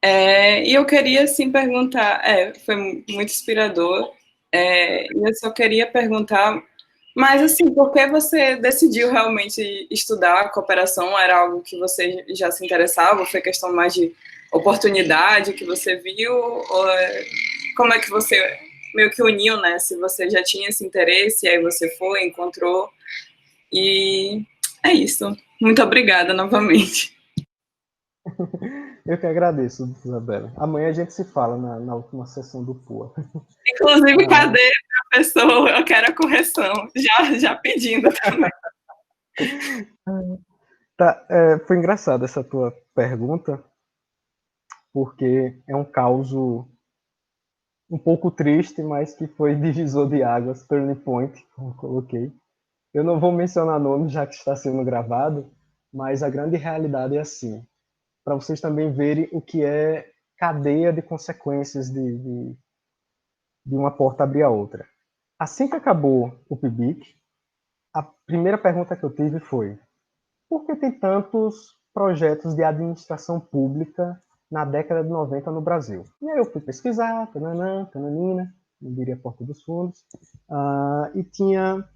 E eu queria, assim, perguntar, foi muito inspirador, e eu só queria perguntar, mas, assim, por que você decidiu realmente estudar a cooperação? Era algo que você já se interessava? Foi questão mais de oportunidade que você viu? Ou como é que você meio que uniu, né? Se você já tinha esse interesse, aí você foi, encontrou, e é isso. Muito obrigada novamente. Eu que agradeço, Isabela. Amanhã a gente se fala na última sessão do PUA. Inclusive, cadê, professor? Eu quero a correção. Já pedindo também. Tá, foi engraçado essa tua pergunta, porque é um caso um pouco triste, mas que foi divisor de águas, turning point, como eu coloquei. Eu não vou mencionar nomes, já que está sendo gravado, mas a grande realidade é assim, para vocês também verem o que é cadeia de consequências de uma porta abrir a outra. Assim que acabou o PIBIC, a primeira pergunta que eu tive foi: por que tem tantos projetos de administração pública na década de 90 no Brasil? E aí eu fui pesquisar, tananã, tananina, não diria Porta dos Fundos, e tinha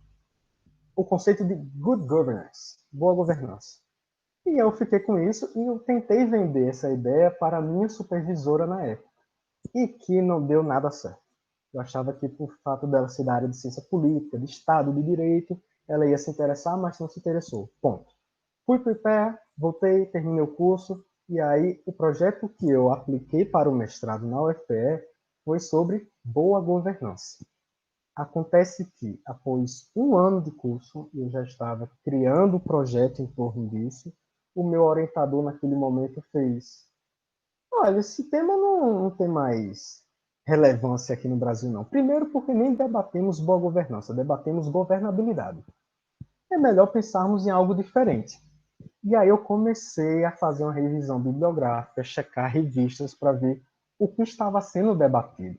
o conceito de good governance, boa governança. E eu fiquei com isso e eu tentei vender essa ideia para a minha supervisora na época, e que não deu nada certo. Eu achava que, por fato dela ser da área de ciência política, de Estado, de Direito, ela ia se interessar, mas não se interessou. Ponto. Fui para o IPEA, voltei, terminei o curso, e aí o projeto que eu apliquei para o mestrado na UFPE foi sobre boa governança. Acontece que, após um ano de curso, eu já estava criando o projeto em torno disso. O meu orientador, naquele momento, fez: olha, esse tema não tem mais relevância aqui no Brasil, não. Primeiro, porque nem debatemos boa governança, debatemos governabilidade. É melhor pensarmos em algo diferente. E aí eu comecei a fazer uma revisão bibliográfica, checar revistas para ver o que estava sendo debatido.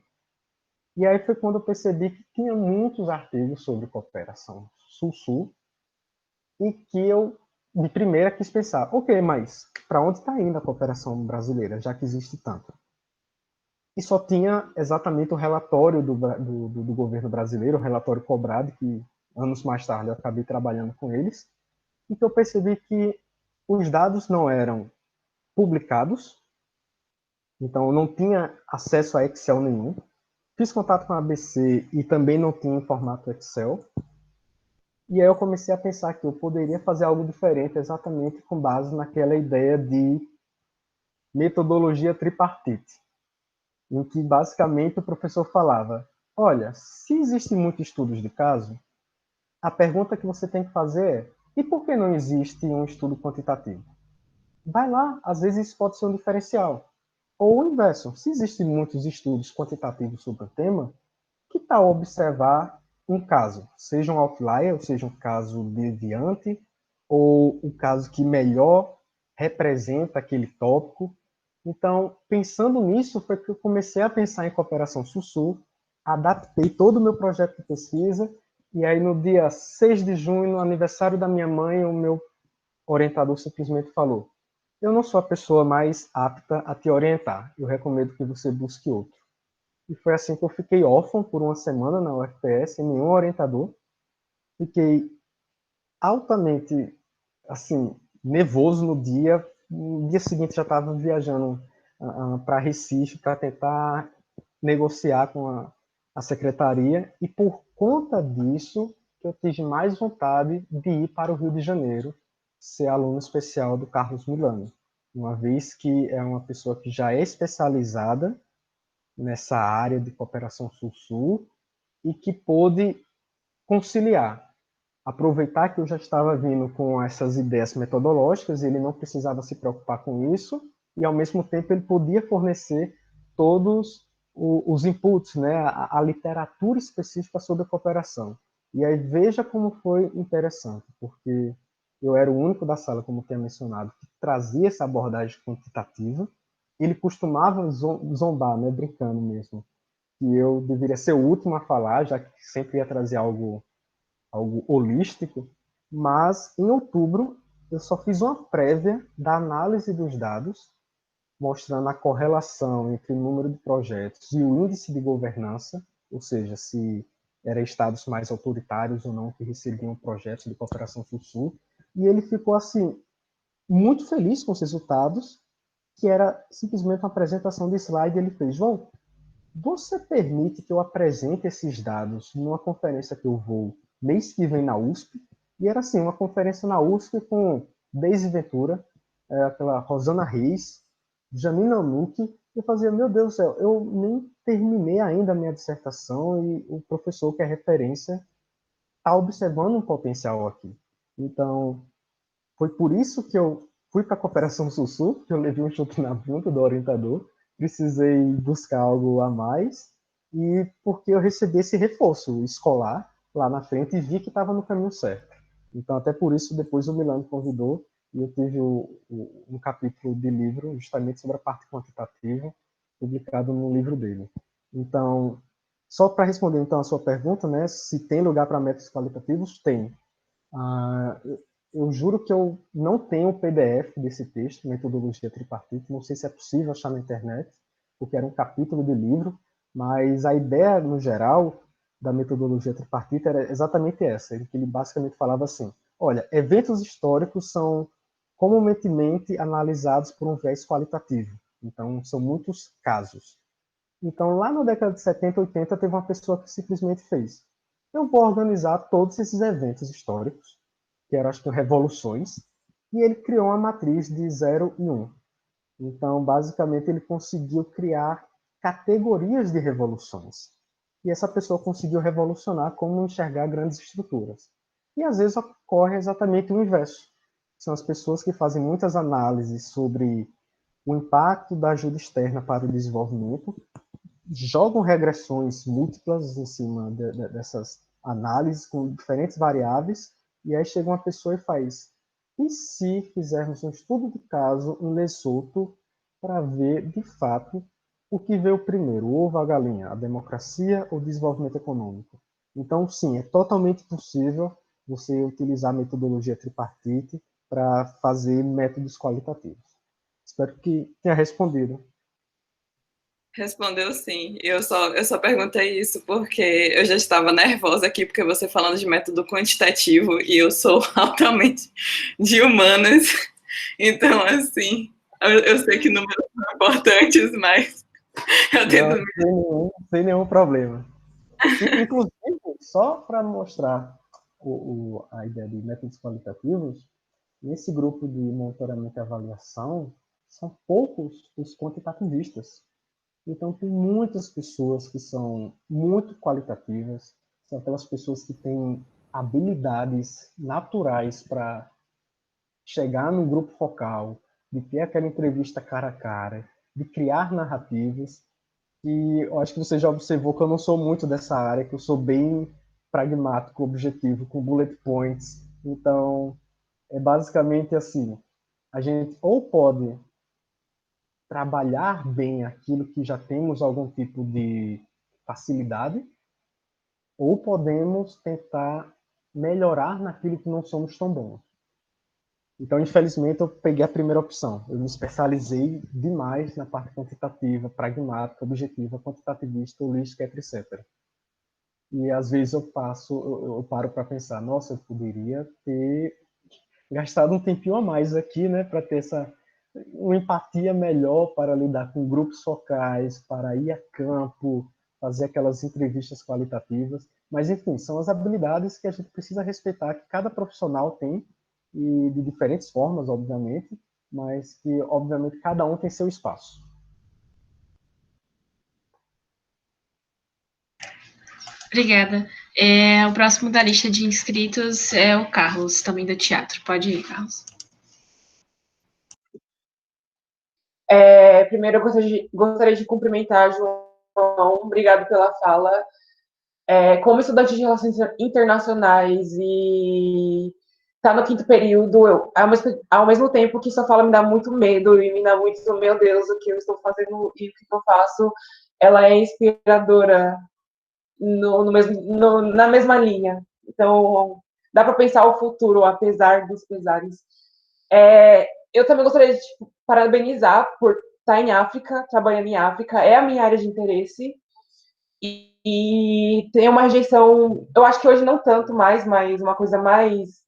E aí foi quando eu percebi que tinha muitos artigos sobre cooperação Sul-Sul e que eu, de primeira, quis pensar: ok, mas para onde está indo a cooperação brasileira, já que existe tanto? E só tinha exatamente o relatório do governo brasileiro, o relatório cobrado, que anos mais tarde eu acabei trabalhando com eles, e que eu percebi que os dados não eram publicados, então eu não tinha acesso a Excel nenhum. Fiz contato com a ABC e também não tinha em formato Excel. E aí eu comecei a pensar que eu poderia fazer algo diferente, exatamente com base naquela ideia de metodologia tripartite, em que basicamente o professor falava: olha, se existem muitos estudos de caso, a pergunta que você tem que fazer é: e por que não existe um estudo quantitativo? Vai lá, às vezes isso pode ser um diferencial. Ou o inverso, se existem muitos estudos quantitativos sobre o tema, que tal observar um caso, seja um outlier, ou seja um caso deviante, ou o caso que melhor representa aquele tópico. Então, pensando nisso, foi que eu comecei a pensar em cooperação Sul-Sul, adaptei todo o meu projeto de pesquisa, e aí no dia 6 de junho, no aniversário da minha mãe, o meu orientador simplesmente falou: eu não sou a pessoa mais apta a te orientar, eu recomendo que você busque outro. E foi assim que eu fiquei órfão por uma semana na UFPE, sem nenhum orientador. Fiquei altamente, assim, nervoso no dia. No dia seguinte já estava viajando para Recife para tentar negociar com a secretaria. E por conta disso, eu tive mais vontade de ir para o Rio de Janeiro, ser aluno especial do Carlos Milano, uma vez que é uma pessoa que já é especializada nessa área de cooperação Sul-Sul e que pôde conciliar, aproveitar que eu já estava vindo com essas ideias metodológicas, ele não precisava se preocupar com isso, e ao mesmo tempo ele podia fornecer todos os inputs, né, a literatura específica sobre a cooperação. E aí veja como foi interessante, porque eu era o único da sala, como tinha mencionado, que trazia essa abordagem quantitativa. Ele costumava zombar, né, brincando mesmo, que eu deveria ser o último a falar, já que sempre ia trazer algo holístico, mas em outubro eu só fiz uma prévia da análise dos dados, mostrando a correlação entre o número de projetos e o índice de governança, ou seja, se eram estados mais autoritários ou não que recebiam projetos de cooperação Sul-Sul, e ele ficou assim muito feliz com os resultados, que era simplesmente uma apresentação de slide, e ele fez: João, você permite que eu apresente esses dados numa conferência que eu vou mês que vem na USP? E era assim, uma conferência na USP com Deise Ventura, aquela Rosana Reis, genuinamente, eu fazia, meu Deus do céu, eu nem terminei ainda a minha dissertação e o professor, que é referência, está observando um potencial aqui. Então, foi por isso que eu fui para a Cooperação Sul-Sul, que eu levei um chute na bunda do orientador, precisei buscar algo a mais, e porque eu recebi esse reforço escolar lá na frente e vi que estava no caminho certo. Então, até por isso, depois o Milano convidou e eu tive um capítulo de livro justamente sobre a parte quantitativa, publicado no livro dele. Então, só para responder então a sua pergunta, né, se tem lugar para métodos qualitativos, tem. Ah, eu juro que eu não tenho o PDF desse texto, Metodologia Tripartite, não sei se é possível achar na internet, porque era um capítulo de livro, mas a ideia, no geral, da metodologia tripartite era exatamente essa, em que ele basicamente falava assim, olha, eventos históricos são comumente analisados por um viés qualitativo, então são muitos casos. Então, lá na década de 70, 80, teve uma pessoa que simplesmente fez, eu vou organizar todos esses eventos históricos, que eram, acho que, revoluções, e ele criou uma matriz de 0 e 1. Então, basicamente, ele conseguiu criar categorias de revoluções. E essa pessoa conseguiu revolucionar como enxergar grandes estruturas. E, às vezes, ocorre exatamente o inverso. São as pessoas que fazem muitas análises sobre o impacto da ajuda externa para o desenvolvimento, jogam regressões múltiplas em cima dessas análises com diferentes variáveis, e aí chega uma pessoa e faz, e se fizermos um estudo de caso em Lesoto para ver, de fato, o que veio primeiro, o ovo ou a galinha, a democracia ou o desenvolvimento econômico? Então, sim, é totalmente possível você utilizar a metodologia tripartite para fazer métodos qualitativos. Espero que tenha respondido. Respondeu sim. Eu só perguntei isso porque eu já estava nervosa aqui, porque você falando de método quantitativo e eu sou altamente de humanas. Então, assim, eu sei que números são importantes, mas eu tento. Não, sem nenhum problema. Inclusive, só para mostrar a ideia de métodos qualitativos, nesse grupo de monitoramento e avaliação, são poucos os quantitativistas. Então, tem muitas pessoas que são muito qualitativas, são aquelas pessoas que têm habilidades naturais para chegar no grupo focal, de ter aquela entrevista cara a cara, de criar narrativas. E eu acho que você já observou que eu não sou muito dessa área, que eu sou bem pragmático, objetivo, com bullet points. Então, é basicamente assim, a gente ou pode trabalhar bem aquilo que já temos algum tipo de facilidade, ou podemos tentar melhorar naquilo que não somos tão bons. Então, infelizmente, eu peguei a primeira opção. Eu me especializei demais na parte quantitativa, pragmática, objetiva, quantitativista, holística, etc. E às vezes eu paro para pensar, nossa, eu poderia ter gastado um tempinho a mais aqui, né, para ter uma empatia melhor para lidar com grupos focais, para ir a campo, fazer aquelas entrevistas qualitativas. Mas, enfim, são as habilidades que a gente precisa respeitar, que cada profissional tem, e de diferentes formas, obviamente, mas que, obviamente, cada um tem seu espaço. Obrigada. O próximo da lista de inscritos é o Carlos, também do teatro. Pode ir, Carlos. Primeiro, eu gostaria de cumprimentar João, obrigado pela fala. Como estudante de relações internacionais e tá no quinto período, ao mesmo tempo que sua fala me dá muito medo e me dá muito, meu Deus, o que eu estou fazendo e o que eu faço, ela é inspiradora na mesma linha. Então, dá para pensar o futuro, apesar dos pesares. Eu também gostaria de parabenizar por estar em África, trabalhando em África, é a minha área de interesse, e tem uma rejeição, eu acho que hoje não tanto mais, mas uma coisa mais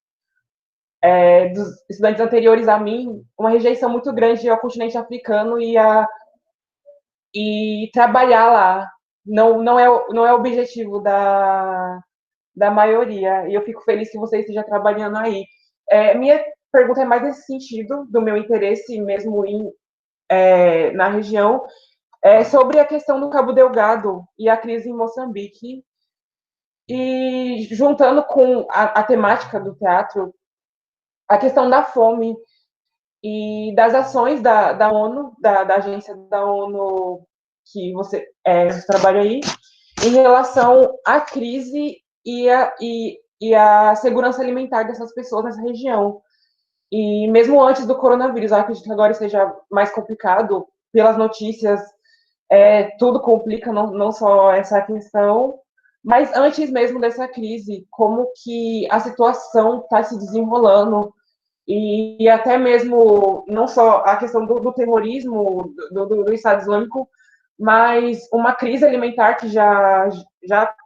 dos estudantes anteriores a mim, uma rejeição muito grande ao continente africano e trabalhar lá. Não é o objetivo da maioria, e eu fico feliz que você esteja trabalhando aí. Minha pergunta é mais nesse sentido, do meu interesse mesmo em na região, sobre a questão do Cabo Delgado e a crise em Moçambique. E juntando com a temática do teatro, a questão da fome e das ações da ONU, da agência da ONU que você trabalha aí, em relação à crise e a segurança alimentar dessas pessoas nessa região. E mesmo antes do coronavírus, eu acredito que agora seja mais complicado pelas notícias, tudo complica, não só essa questão, mas antes mesmo dessa crise, como que a situação está se desenrolando, e até mesmo, não só a questão do terrorismo, do Estado Islâmico, mas uma crise alimentar que já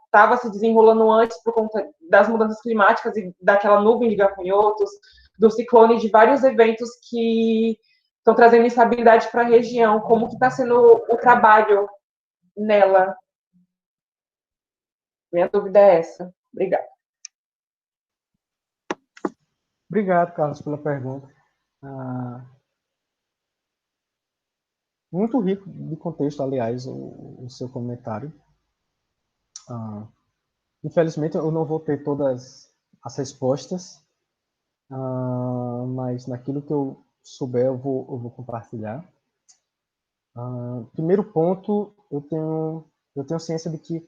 estava se desenrolando antes por conta das mudanças climáticas e daquela nuvem de gafanhotos, do ciclone, de vários eventos que estão trazendo instabilidade para a região. Como que está sendo o trabalho nela? Minha dúvida é essa. Obrigada. Obrigado, Carlos, pela pergunta. Muito rico de contexto, aliás, o seu comentário. Infelizmente, eu não vou ter todas as respostas, mas naquilo que eu souber, eu vou compartilhar. Primeiro ponto, eu tenho ciência de que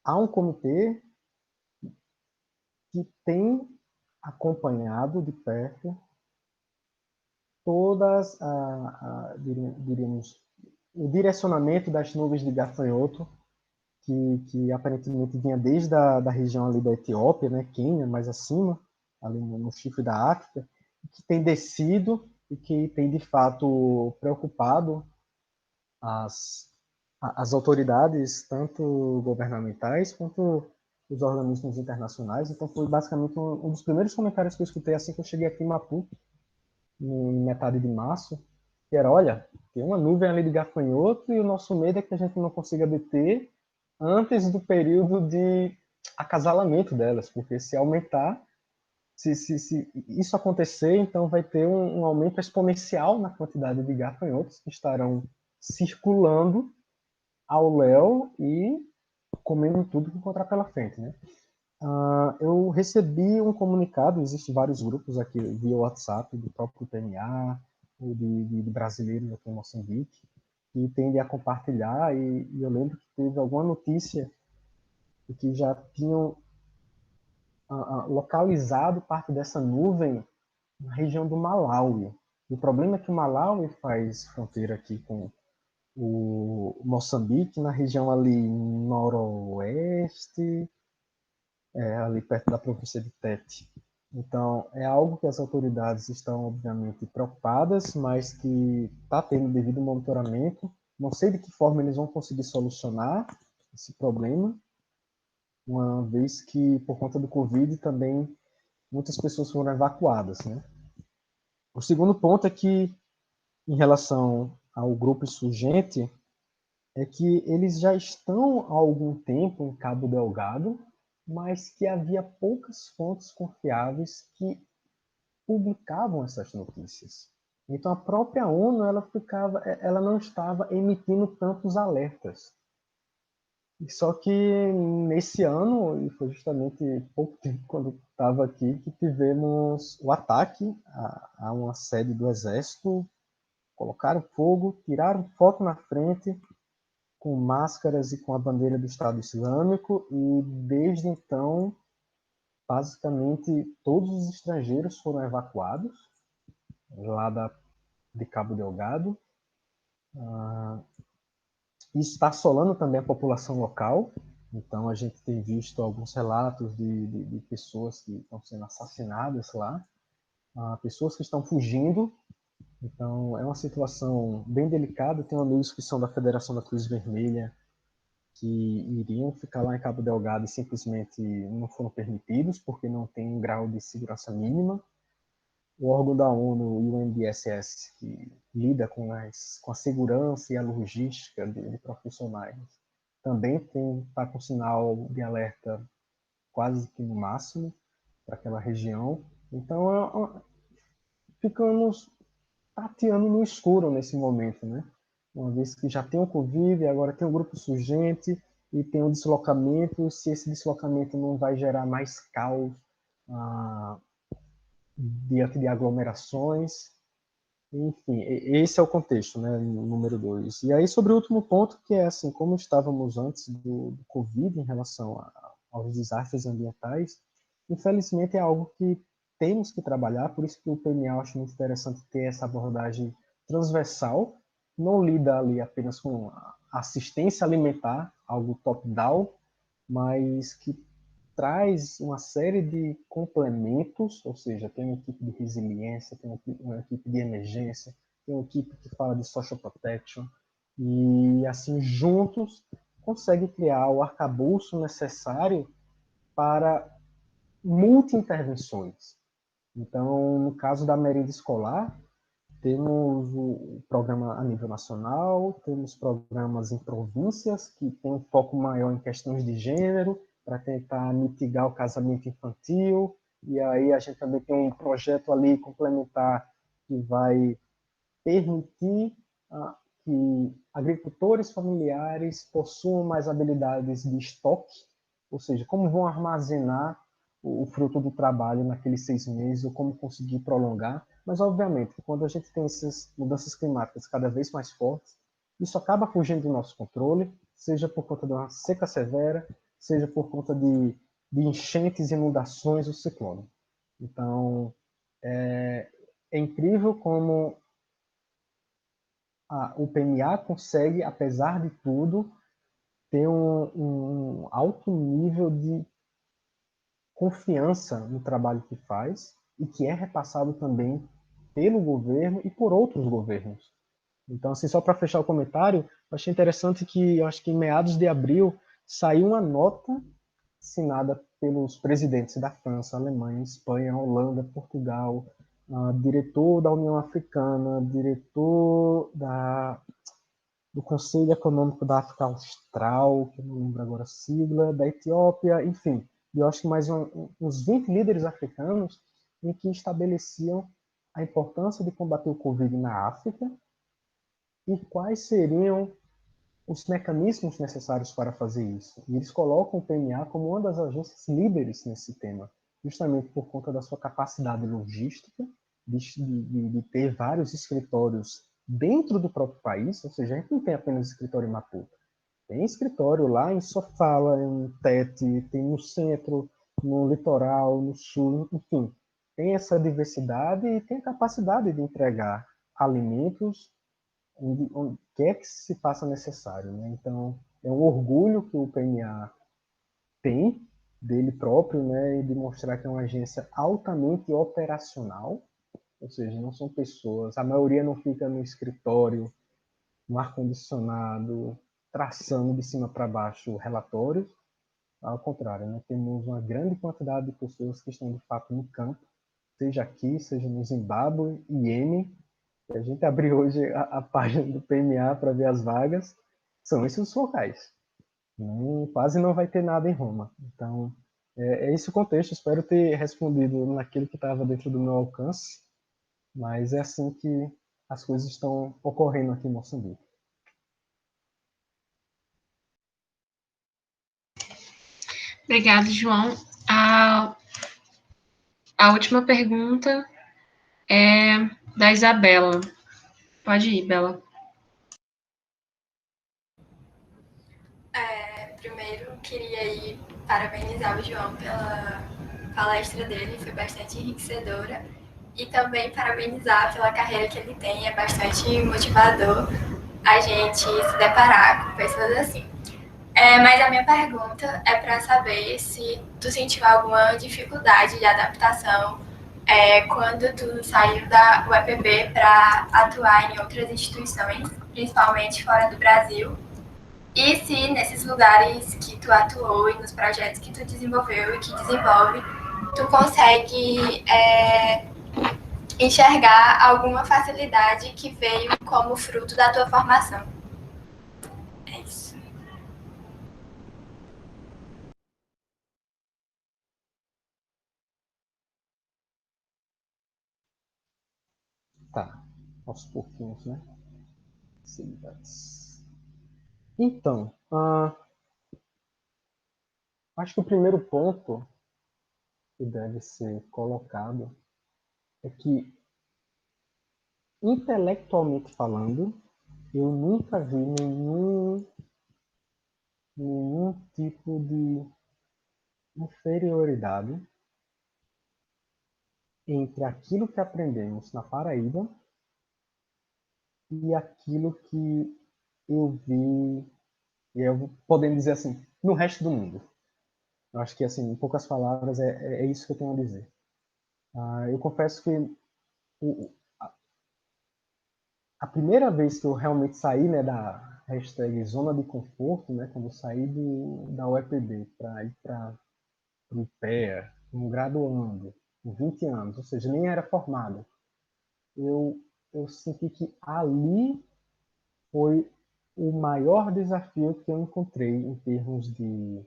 há um comitê que tem acompanhado de perto todas, diríamos, o direcionamento das nuvens de gafanhoto, que aparentemente vinha desde da região ali da Etiópia, né, Quênia, mais acima, ali no chifre da África, que tem descido e que tem, de fato, preocupado as autoridades, tanto governamentais quanto os organismos internacionais. Então, foi basicamente um dos primeiros comentários que eu escutei assim que eu cheguei aqui em Maputo, em metade de março, que era, olha, tem uma nuvem ali de gafanhoto e o nosso medo é que a gente não consiga deter antes do período de acasalamento delas, porque se aumentar, se isso acontecer, então vai ter um aumento exponencial na quantidade de gafanhotos que estarão circulando ao léu e comendo tudo que encontrar pela frente, né? Eu recebi um comunicado, existem vários grupos aqui via WhatsApp, do próprio PMA, de brasileiros aqui em Moçambique, que tendem a compartilhar, e eu lembro que teve alguma notícia de que já tinham localizado parte dessa nuvem na região do Malawi. O problema é que o Malawi faz fronteira aqui com o Moçambique, na região ali noroeste, ali perto da província de Tete. Então, é algo que as autoridades estão, obviamente, preocupadas, mas que está tendo devido monitoramento. Não sei de que forma eles vão conseguir solucionar esse problema, uma vez que, por conta do Covid, também muitas pessoas foram evacuadas, né? O segundo ponto é que, em relação ao grupo insurgente, é que eles já estão há algum tempo em Cabo Delgado, mas que havia poucas fontes confiáveis que publicavam essas notícias. Então a própria ONU ela não estava emitindo tantos alertas. Só que nesse ano, e foi justamente pouco tempo quando estava aqui, que tivemos o ataque a uma sede do Exército, colocaram fogo, tiraram foto na frente, com máscaras e com a bandeira do Estado Islâmico, e desde então, basicamente, todos os estrangeiros foram evacuados lá de Cabo Delgado. Isso está assolando também a população local. Então, a gente tem visto alguns relatos de pessoas que estão sendo assassinadas lá, pessoas que estão fugindo. Então, é uma situação bem delicada. Tenho amigos que são da Federação da Cruz Vermelha, que iriam ficar lá em Cabo Delgado e simplesmente não foram permitidos, porque não tem um grau de segurança mínima. O órgão da ONU, o UNDSS, que lida com a segurança e a logística de profissionais, também está com sinal de alerta quase que no máximo para aquela região. Então, ficamos tateando no escuro nesse momento, né? Uma vez que já tem o Covid, agora tem um grupo surgente e tem um deslocamento, se esse deslocamento não vai gerar mais caos diante de aglomerações. Enfim, esse é o contexto, né, número 2. E aí, sobre o último ponto, que é assim, como estávamos antes do Covid em relação aos desastres ambientais, infelizmente é algo que temos que trabalhar, por isso que o PMA eu acho muito interessante ter essa abordagem transversal, não lida ali apenas com assistência alimentar, algo top-down, mas que traz uma série de complementos, ou seja, tem uma equipe de resiliência, tem uma equipe de emergência, tem uma equipe que fala de social protection, e assim, juntos, consegue criar o arcabouço necessário para multi-intervenções. Então, no caso da merenda escolar, temos o programa a nível nacional, temos programas em províncias que têm um foco maior em questões de gênero, para tentar mitigar o casamento infantil, e aí a gente também tem um projeto ali complementar que vai permitir que agricultores familiares possuam mais habilidades de estoque, ou seja, como vão armazenar o fruto do trabalho naqueles 6 meses, ou como conseguir prolongar. Mas, obviamente, quando a gente tem essas mudanças climáticas cada vez mais fortes, isso acaba fugindo do nosso controle, seja por conta de uma seca severa, seja por conta de enchentes, inundações ou ciclone. Então, é incrível como o PMA consegue, apesar de tudo, ter um alto nível de confiança no trabalho que faz e que é repassado também pelo governo e por outros governos. Então, assim, só para fechar o comentário, eu achei interessante que, eu acho que em meados de abril, saiu uma nota assinada pelos presidentes da França, Alemanha, Espanha, Holanda, Portugal, diretor da União Africana, diretor do Conselho Econômico da África Austral, que eu não lembro agora a sigla, da Etiópia, enfim. E eu acho que mais uns 20 líderes africanos em que estabeleciam a importância de combater o Covid na África e quais seriam os mecanismos necessários para fazer isso. E eles colocam o PMA como uma das agências líderes nesse tema, justamente por conta da sua capacidade logística, de ter vários escritórios dentro do próprio país, ou seja, a gente não tem apenas escritório em Maputo. Tem escritório lá em Sofala, em Tete, tem no centro, no litoral, no sul, enfim. Tem essa diversidade e tem a capacidade de entregar alimentos onde quer que se faça necessário, né? Então, é um orgulho que o PMA tem dele próprio, né, e de mostrar que é uma agência altamente operacional, ou seja, não são pessoas, a maioria não fica no escritório, no ar-condicionado, traçando de cima para baixo relatórios, ao contrário, né, temos uma grande quantidade de pessoas que estão de fato no campo, seja aqui, seja no Zimbábue, Iêmen. Se a gente abrir hoje a página do PMA para ver as vagas, são esses os locais. Quase não vai ter nada em Roma. Então, é esse o contexto. Espero ter respondido naquilo que estava dentro do meu alcance, mas é assim que as coisas estão ocorrendo aqui em Moçambique. Obrigada, João. A última pergunta é da Isabela. Pode ir, Bela. Primeiro, queria aí parabenizar o João pela palestra dele, foi bastante enriquecedora. E também parabenizar pela carreira que ele tem, é bastante motivador a gente se deparar com pessoas assim. Mas a minha pergunta é para saber se tu sentiu alguma dificuldade de adaptação quando tu saiu da UEPB para atuar em outras instituições, principalmente fora do Brasil. E se nesses lugares que tu atuou e nos projetos que tu desenvolveu e que desenvolve, tu consegue enxergar alguma facilidade que veio como fruto da tua formação. É isso. Tá. aos pouquinhos, né? Então, acho que o primeiro ponto que deve ser colocado é que, intelectualmente falando, eu nunca vi nenhum tipo de inferioridade entre aquilo que aprendemos na Paraíba e aquilo que eu vi, podendo dizer assim, no resto do mundo. Eu acho que, assim, em poucas palavras, é isso que eu tenho a dizer. Eu confesso que a primeira vez que eu realmente saí, né, da hashtag zona de conforto, né, quando eu saí da UEPB para ir para o IPEA, um graduando, com 20 anos, ou seja, nem era formado, eu senti que ali foi o maior desafio que eu encontrei em termos de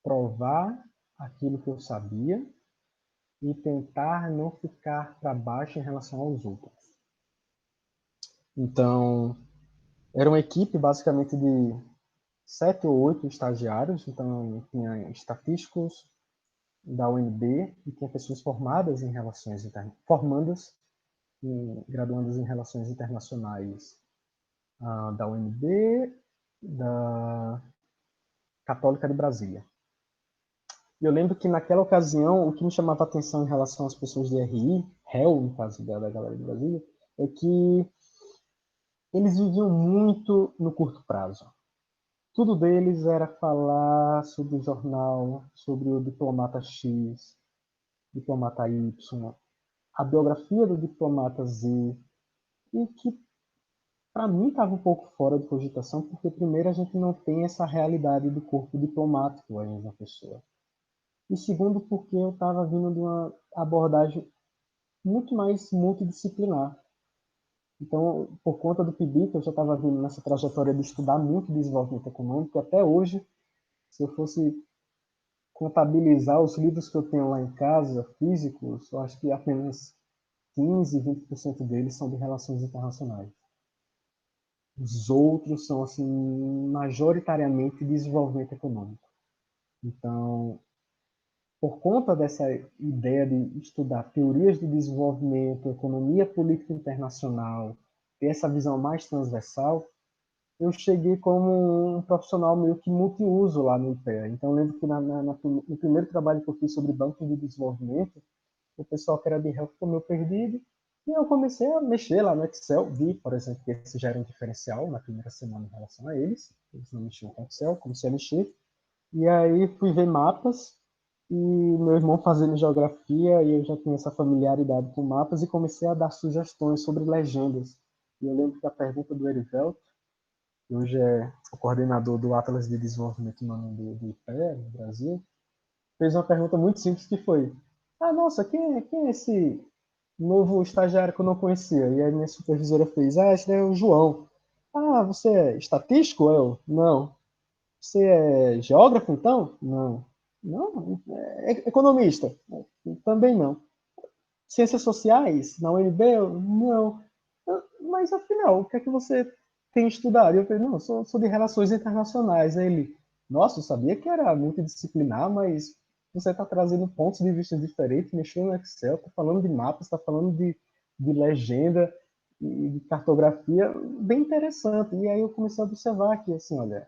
provar aquilo que eu sabia e tentar não ficar para baixo em relação aos outros. Então, era uma equipe basicamente de 7 ou 8 estagiários, então tinha estatísticos da UNB e tinha pessoas formadas em relações formandas e graduandas em relações internacionais da UNB, da Católica de Brasília. E eu lembro que naquela ocasião o que me chamava a atenção em relação às pessoas de RI, REL, no caso da galera de Brasília, é que eles viviam muito no curto prazo. Tudo deles era falar sobre o jornal, sobre o diplomata X, diplomata Y, a biografia do diplomata Z, e que para mim estava um pouco fora de cogitação, porque primeiro a gente não tem essa realidade do corpo diplomático ainda na pessoa. E segundo, porque eu estava vindo de uma abordagem muito mais multidisciplinar. Então, por conta do PIBIC, eu já estava vindo nessa trajetória de estudar muito desenvolvimento econômico, e até hoje, se eu fosse contabilizar os livros que eu tenho lá em casa, físicos, eu acho que apenas 15, 20% deles são de relações internacionais. Os outros são, assim, majoritariamente desenvolvimento econômico. Então, por conta dessa ideia de estudar teorias do desenvolvimento, economia política internacional, ter essa visão mais transversal, eu cheguei como um profissional meio que multiuso lá no IPEA. Então, eu lembro que no primeiro trabalho que eu fiz sobre banco de desenvolvimento, o pessoal que era de health ficou meio perdido, e eu comecei a mexer lá no Excel, vi, por exemplo, que esse já era um diferencial na primeira semana em relação a eles não mexiam com Excel, comecei a mexer, e aí fui ver mapas, e meu irmão fazendo geografia, e eu já tinha essa familiaridade com mapas, e comecei a dar sugestões sobre legendas. E eu lembro que a pergunta do Erivelto, que hoje é o coordenador do Atlas de Desenvolvimento Humano do IPEA, no Brasil, fez uma pergunta muito simples que foi: nossa, quem é esse novo estagiário que eu não conhecia? E aí minha supervisora fez: esse é o João. Você é estatístico? Eu: não. Você é geógrafo, então? Não. Não? Economista? Também não. Ciências sociais? Na UNB? Não. Mas afinal, o que é que você tem estudado? Eu falei: não, sou de relações internacionais. Aí ele: nossa, eu sabia que era multidisciplinar, mas você está trazendo pontos de vista diferentes, mexendo no Excel, está falando de mapas, está falando de legenda e de cartografia, bem interessante. E aí eu comecei a observar que, assim, olha,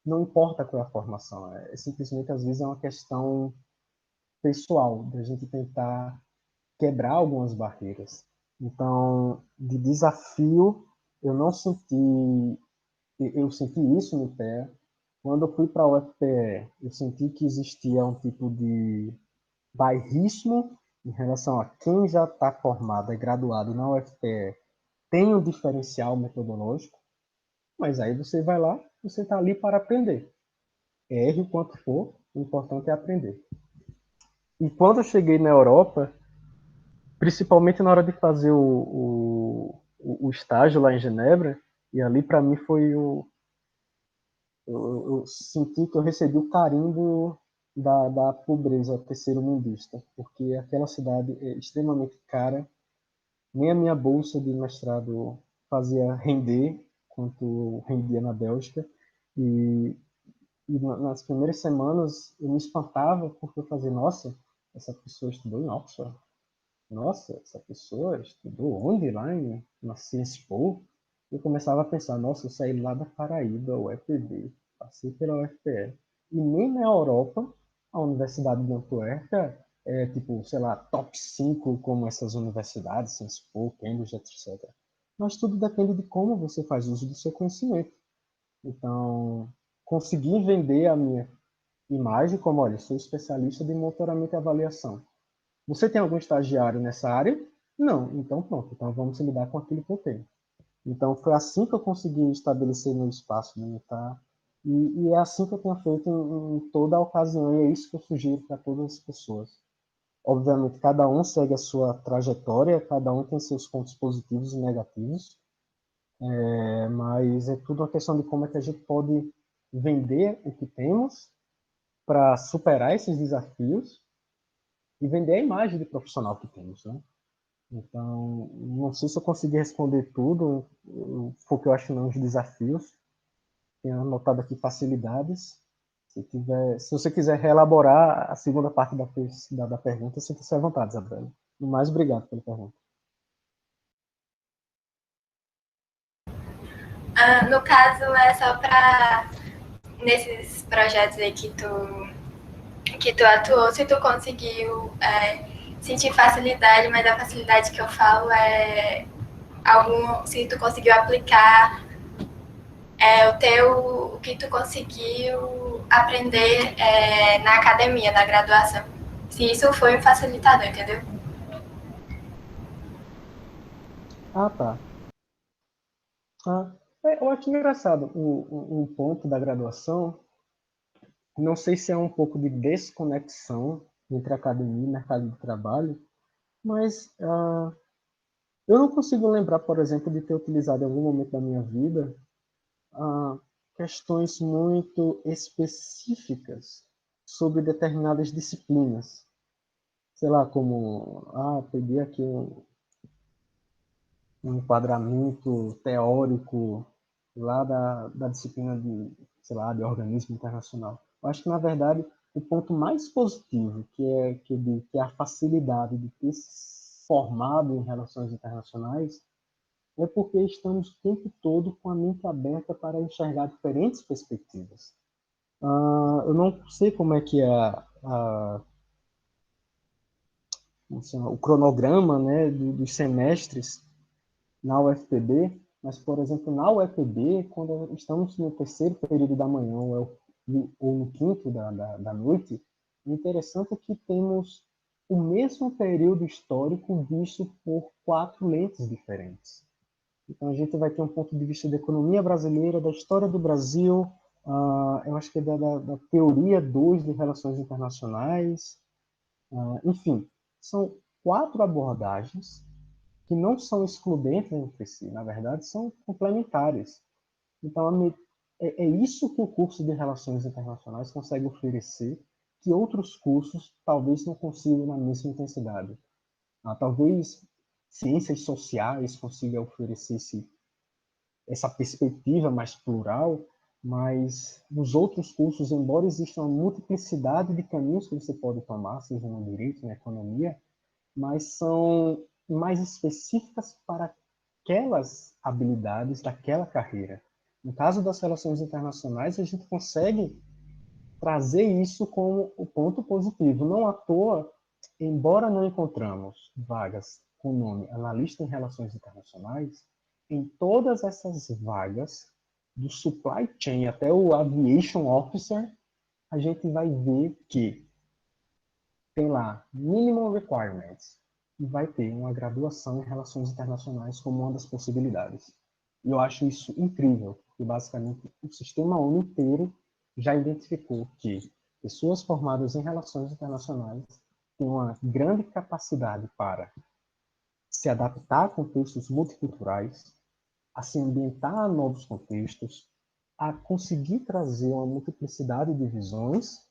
não importa qual é a formação, simplesmente às vezes é uma questão pessoal, da gente tentar quebrar algumas barreiras. Então, de desafio, eu não senti, eu senti isso no IPEA. Quando eu fui para o UFPE, eu senti que existia um tipo de bairrismo em relação a quem já está formado e graduado na UFPE tem um diferencial metodológico, mas aí você vai lá, você está ali para aprender. Erre o quanto for, o importante é aprender. E quando eu cheguei na Europa, principalmente na hora de fazer o estágio lá em Genebra, e ali para mim foi eu senti que eu recebi o carimbo da pobreza terceiro-mundista, porque aquela cidade é extremamente cara, nem a minha bolsa de mestrado fazia render quanto rendia na Bélgica. E, nas primeiras semanas eu me espantava porque eu fazia, nossa, essa pessoa estudou em Oxford. Nossa, essa pessoa estudou onde? Lá na Sciences Po? Eu começava a pensar, nossa, eu saí lá da Paraíba, UFPB, passei pela UFPE. E nem na Europa, a Universidade de Antuérpia é, tipo, sei lá, top 5 como essas universidades, Sciences Po, Cambridge, etc. Mas tudo depende de como você faz uso do seu conhecimento. Então, conseguir vender a minha imagem como, olha, sou especialista de monitoramento e avaliação. Você tem algum estagiário nessa área? Não. Então, pronto. Então, vamos lidar com aquilo que eu tenho. Então, foi assim que eu consegui estabelecer meu espaço militar. E é assim que eu tenho feito em toda a ocasião. E é isso que eu sugiro para todas as pessoas. Obviamente, cada um segue a sua trajetória, cada um tem seus pontos positivos e negativos. Mas é tudo uma questão de como é que a gente pode vender o que temos para superar esses desafios e vender a imagem de profissional que temos, né? Então, não sei se eu consegui responder tudo, porque eu acho não os desafios. Tenho anotado aqui facilidades. Se você quiser reelaborar a segunda parte da pergunta, sinta-se à vontade, Isabela. No mais, obrigado pela pergunta. No caso, é só para nesses projetos aí que tu atuou, se tu conseguiu sentir facilidade, mas a facilidade que eu falo é se tu conseguiu aplicar o que tu conseguiu aprender na academia, na graduação. Se isso foi um facilitador, entendeu? Ah, tá. Eu acho engraçado um ponto da graduação. Não sei se é um pouco de desconexão entre academia e mercado de trabalho, mas eu não consigo lembrar, por exemplo, de ter utilizado em algum momento da minha vida questões muito específicas sobre determinadas disciplinas. Sei lá, como, peguei aqui um enquadramento teórico lá da disciplina de, sei lá, de organismo internacional. Eu acho que, na verdade, o ponto mais positivo, que é a facilidade de ter se formado em relações internacionais, é porque estamos o tempo todo com a mente aberta para enxergar diferentes perspectivas. Eu não sei como é que é o cronograma, né, dos semestres na UFPB, mas, por exemplo, na UFPB, quando estamos no terceiro período da manhã ou no quinto da noite, o interessante é que temos o mesmo período histórico visto por 4 lentes diferentes. Então, a gente vai ter um ponto de vista da economia brasileira, da história do Brasil, eu acho que é da teoria 2 de relações internacionais, enfim, são 4 abordagens que não são excludentes entre si, na verdade, são complementares. Então, é isso que o curso de Relações Internacionais consegue oferecer, que outros cursos talvez não consigam na mesma intensidade. Talvez ciências sociais consiga oferecer essa perspectiva mais plural, mas nos outros cursos, embora exista uma multiplicidade de caminhos que você pode tomar, seja no direito, na economia, mas são mais específicas para aquelas habilidades daquela carreira. No caso das relações internacionais, a gente consegue trazer isso como o ponto positivo. Não à toa, embora não encontramos vagas com o nome analista em relações internacionais, em todas essas vagas, do supply chain até o aviation officer, a gente vai ver que tem lá minimum requirements e vai ter uma graduação em relações internacionais como uma das possibilidades. E eu acho isso incrível, porque basicamente o sistema ONU inteiro já identificou que pessoas formadas em relações internacionais têm uma grande capacidade para se adaptar a contextos multiculturais, a se ambientar a novos contextos, a conseguir trazer uma multiplicidade de visões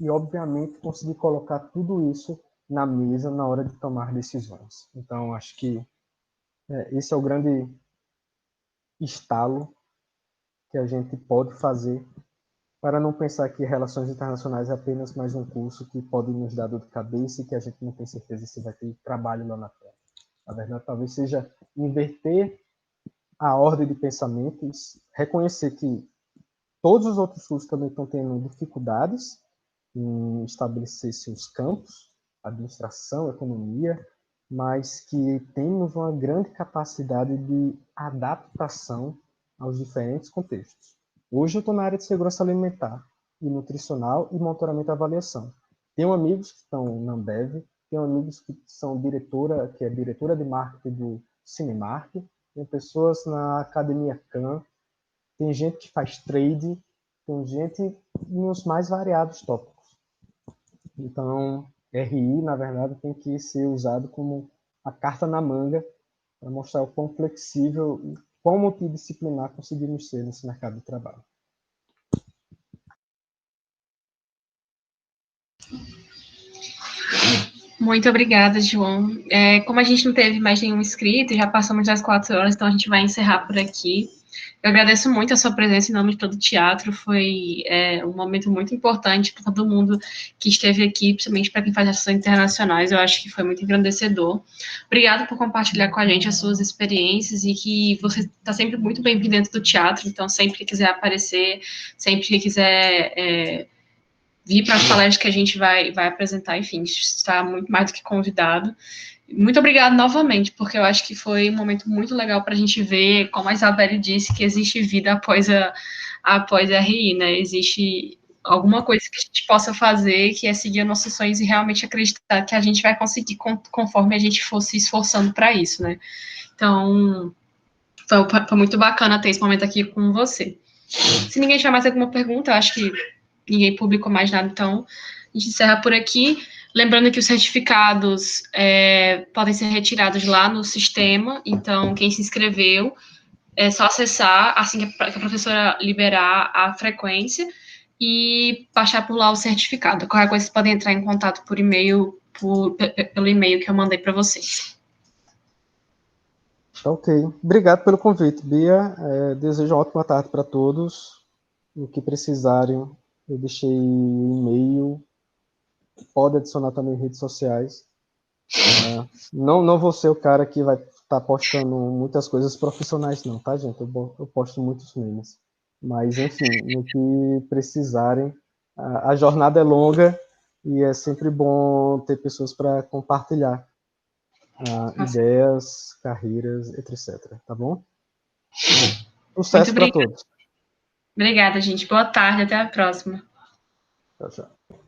e, obviamente, conseguir colocar tudo isso na mesa na hora de tomar decisões. Então, acho que Esse é o grande estalo que a gente pode fazer para não pensar que relações internacionais é apenas mais um curso que pode nos dar dor de cabeça e que a gente não tem certeza se vai ter trabalho lá na frente. Na verdade, talvez seja inverter a ordem de pensamentos, reconhecer que todos os outros cursos também estão tendo dificuldades em estabelecer seus campos, administração, economia, mas que temos uma grande capacidade de adaptação aos diferentes contextos. Hoje eu estou na área de segurança alimentar e nutricional e monitoramento e avaliação. Tenho amigos que estão na Ambev, tenho amigos que são que é diretora de marketing do Cinemark, tem pessoas na Academia Khan, tem gente que faz trade, tem gente nos mais variados tópicos. Então, RI, na verdade, tem que ser usado como a carta na manga para mostrar o quão flexível e quão multidisciplinar conseguimos ser nesse mercado de trabalho. Muito obrigada, João. Como a gente não teve mais nenhum inscrito, já passamos das 4 horas, então a gente vai encerrar por aqui. Eu agradeço muito a sua presença em nome de todo o teatro, foi um momento muito importante para todo mundo que esteve aqui, principalmente para quem faz ações internacionais, eu acho que foi muito engrandecedor. Obrigada por compartilhar com a gente as suas experiências e que você está sempre muito bem-vindo dentro do teatro, então sempre que quiser aparecer, sempre que quiser vir para as palestras que a gente vai apresentar, enfim, está muito mais do que convidado. Muito obrigada novamente, porque eu acho que foi um momento muito legal para a gente ver, como a Isabelle disse, que existe vida após a RI, né? Existe alguma coisa que a gente possa fazer, que é seguir os nossos sonhos e realmente acreditar que a gente vai conseguir conforme a gente for se esforçando para isso, né? Então, foi muito bacana ter esse momento aqui com você. Se ninguém tiver mais alguma pergunta, eu acho que ninguém publicou mais nada, então a gente encerra por aqui. Lembrando que os certificados podem ser retirados lá no sistema, então quem se inscreveu é só acessar assim que a professora liberar a frequência e baixar por lá o certificado. Qualquer coisa, vocês podem entrar em contato por e-mail, pelo e-mail que eu mandei para vocês. Ok. Obrigado pelo convite, Bia. Desejo uma ótima tarde para todos. O que precisarem, eu deixei o e-mail. Pode adicionar também redes sociais. Não vou ser o cara que vai estar postando muitas coisas profissionais, não, tá, gente? Eu posto muitos memes. Mas, enfim, no que precisarem, a jornada é longa e é sempre bom ter pessoas para compartilhar ideias, carreiras, etc. Tá bom? Sucesso para todos. Obrigada, gente. Boa tarde, até a próxima. Tchau, tchau.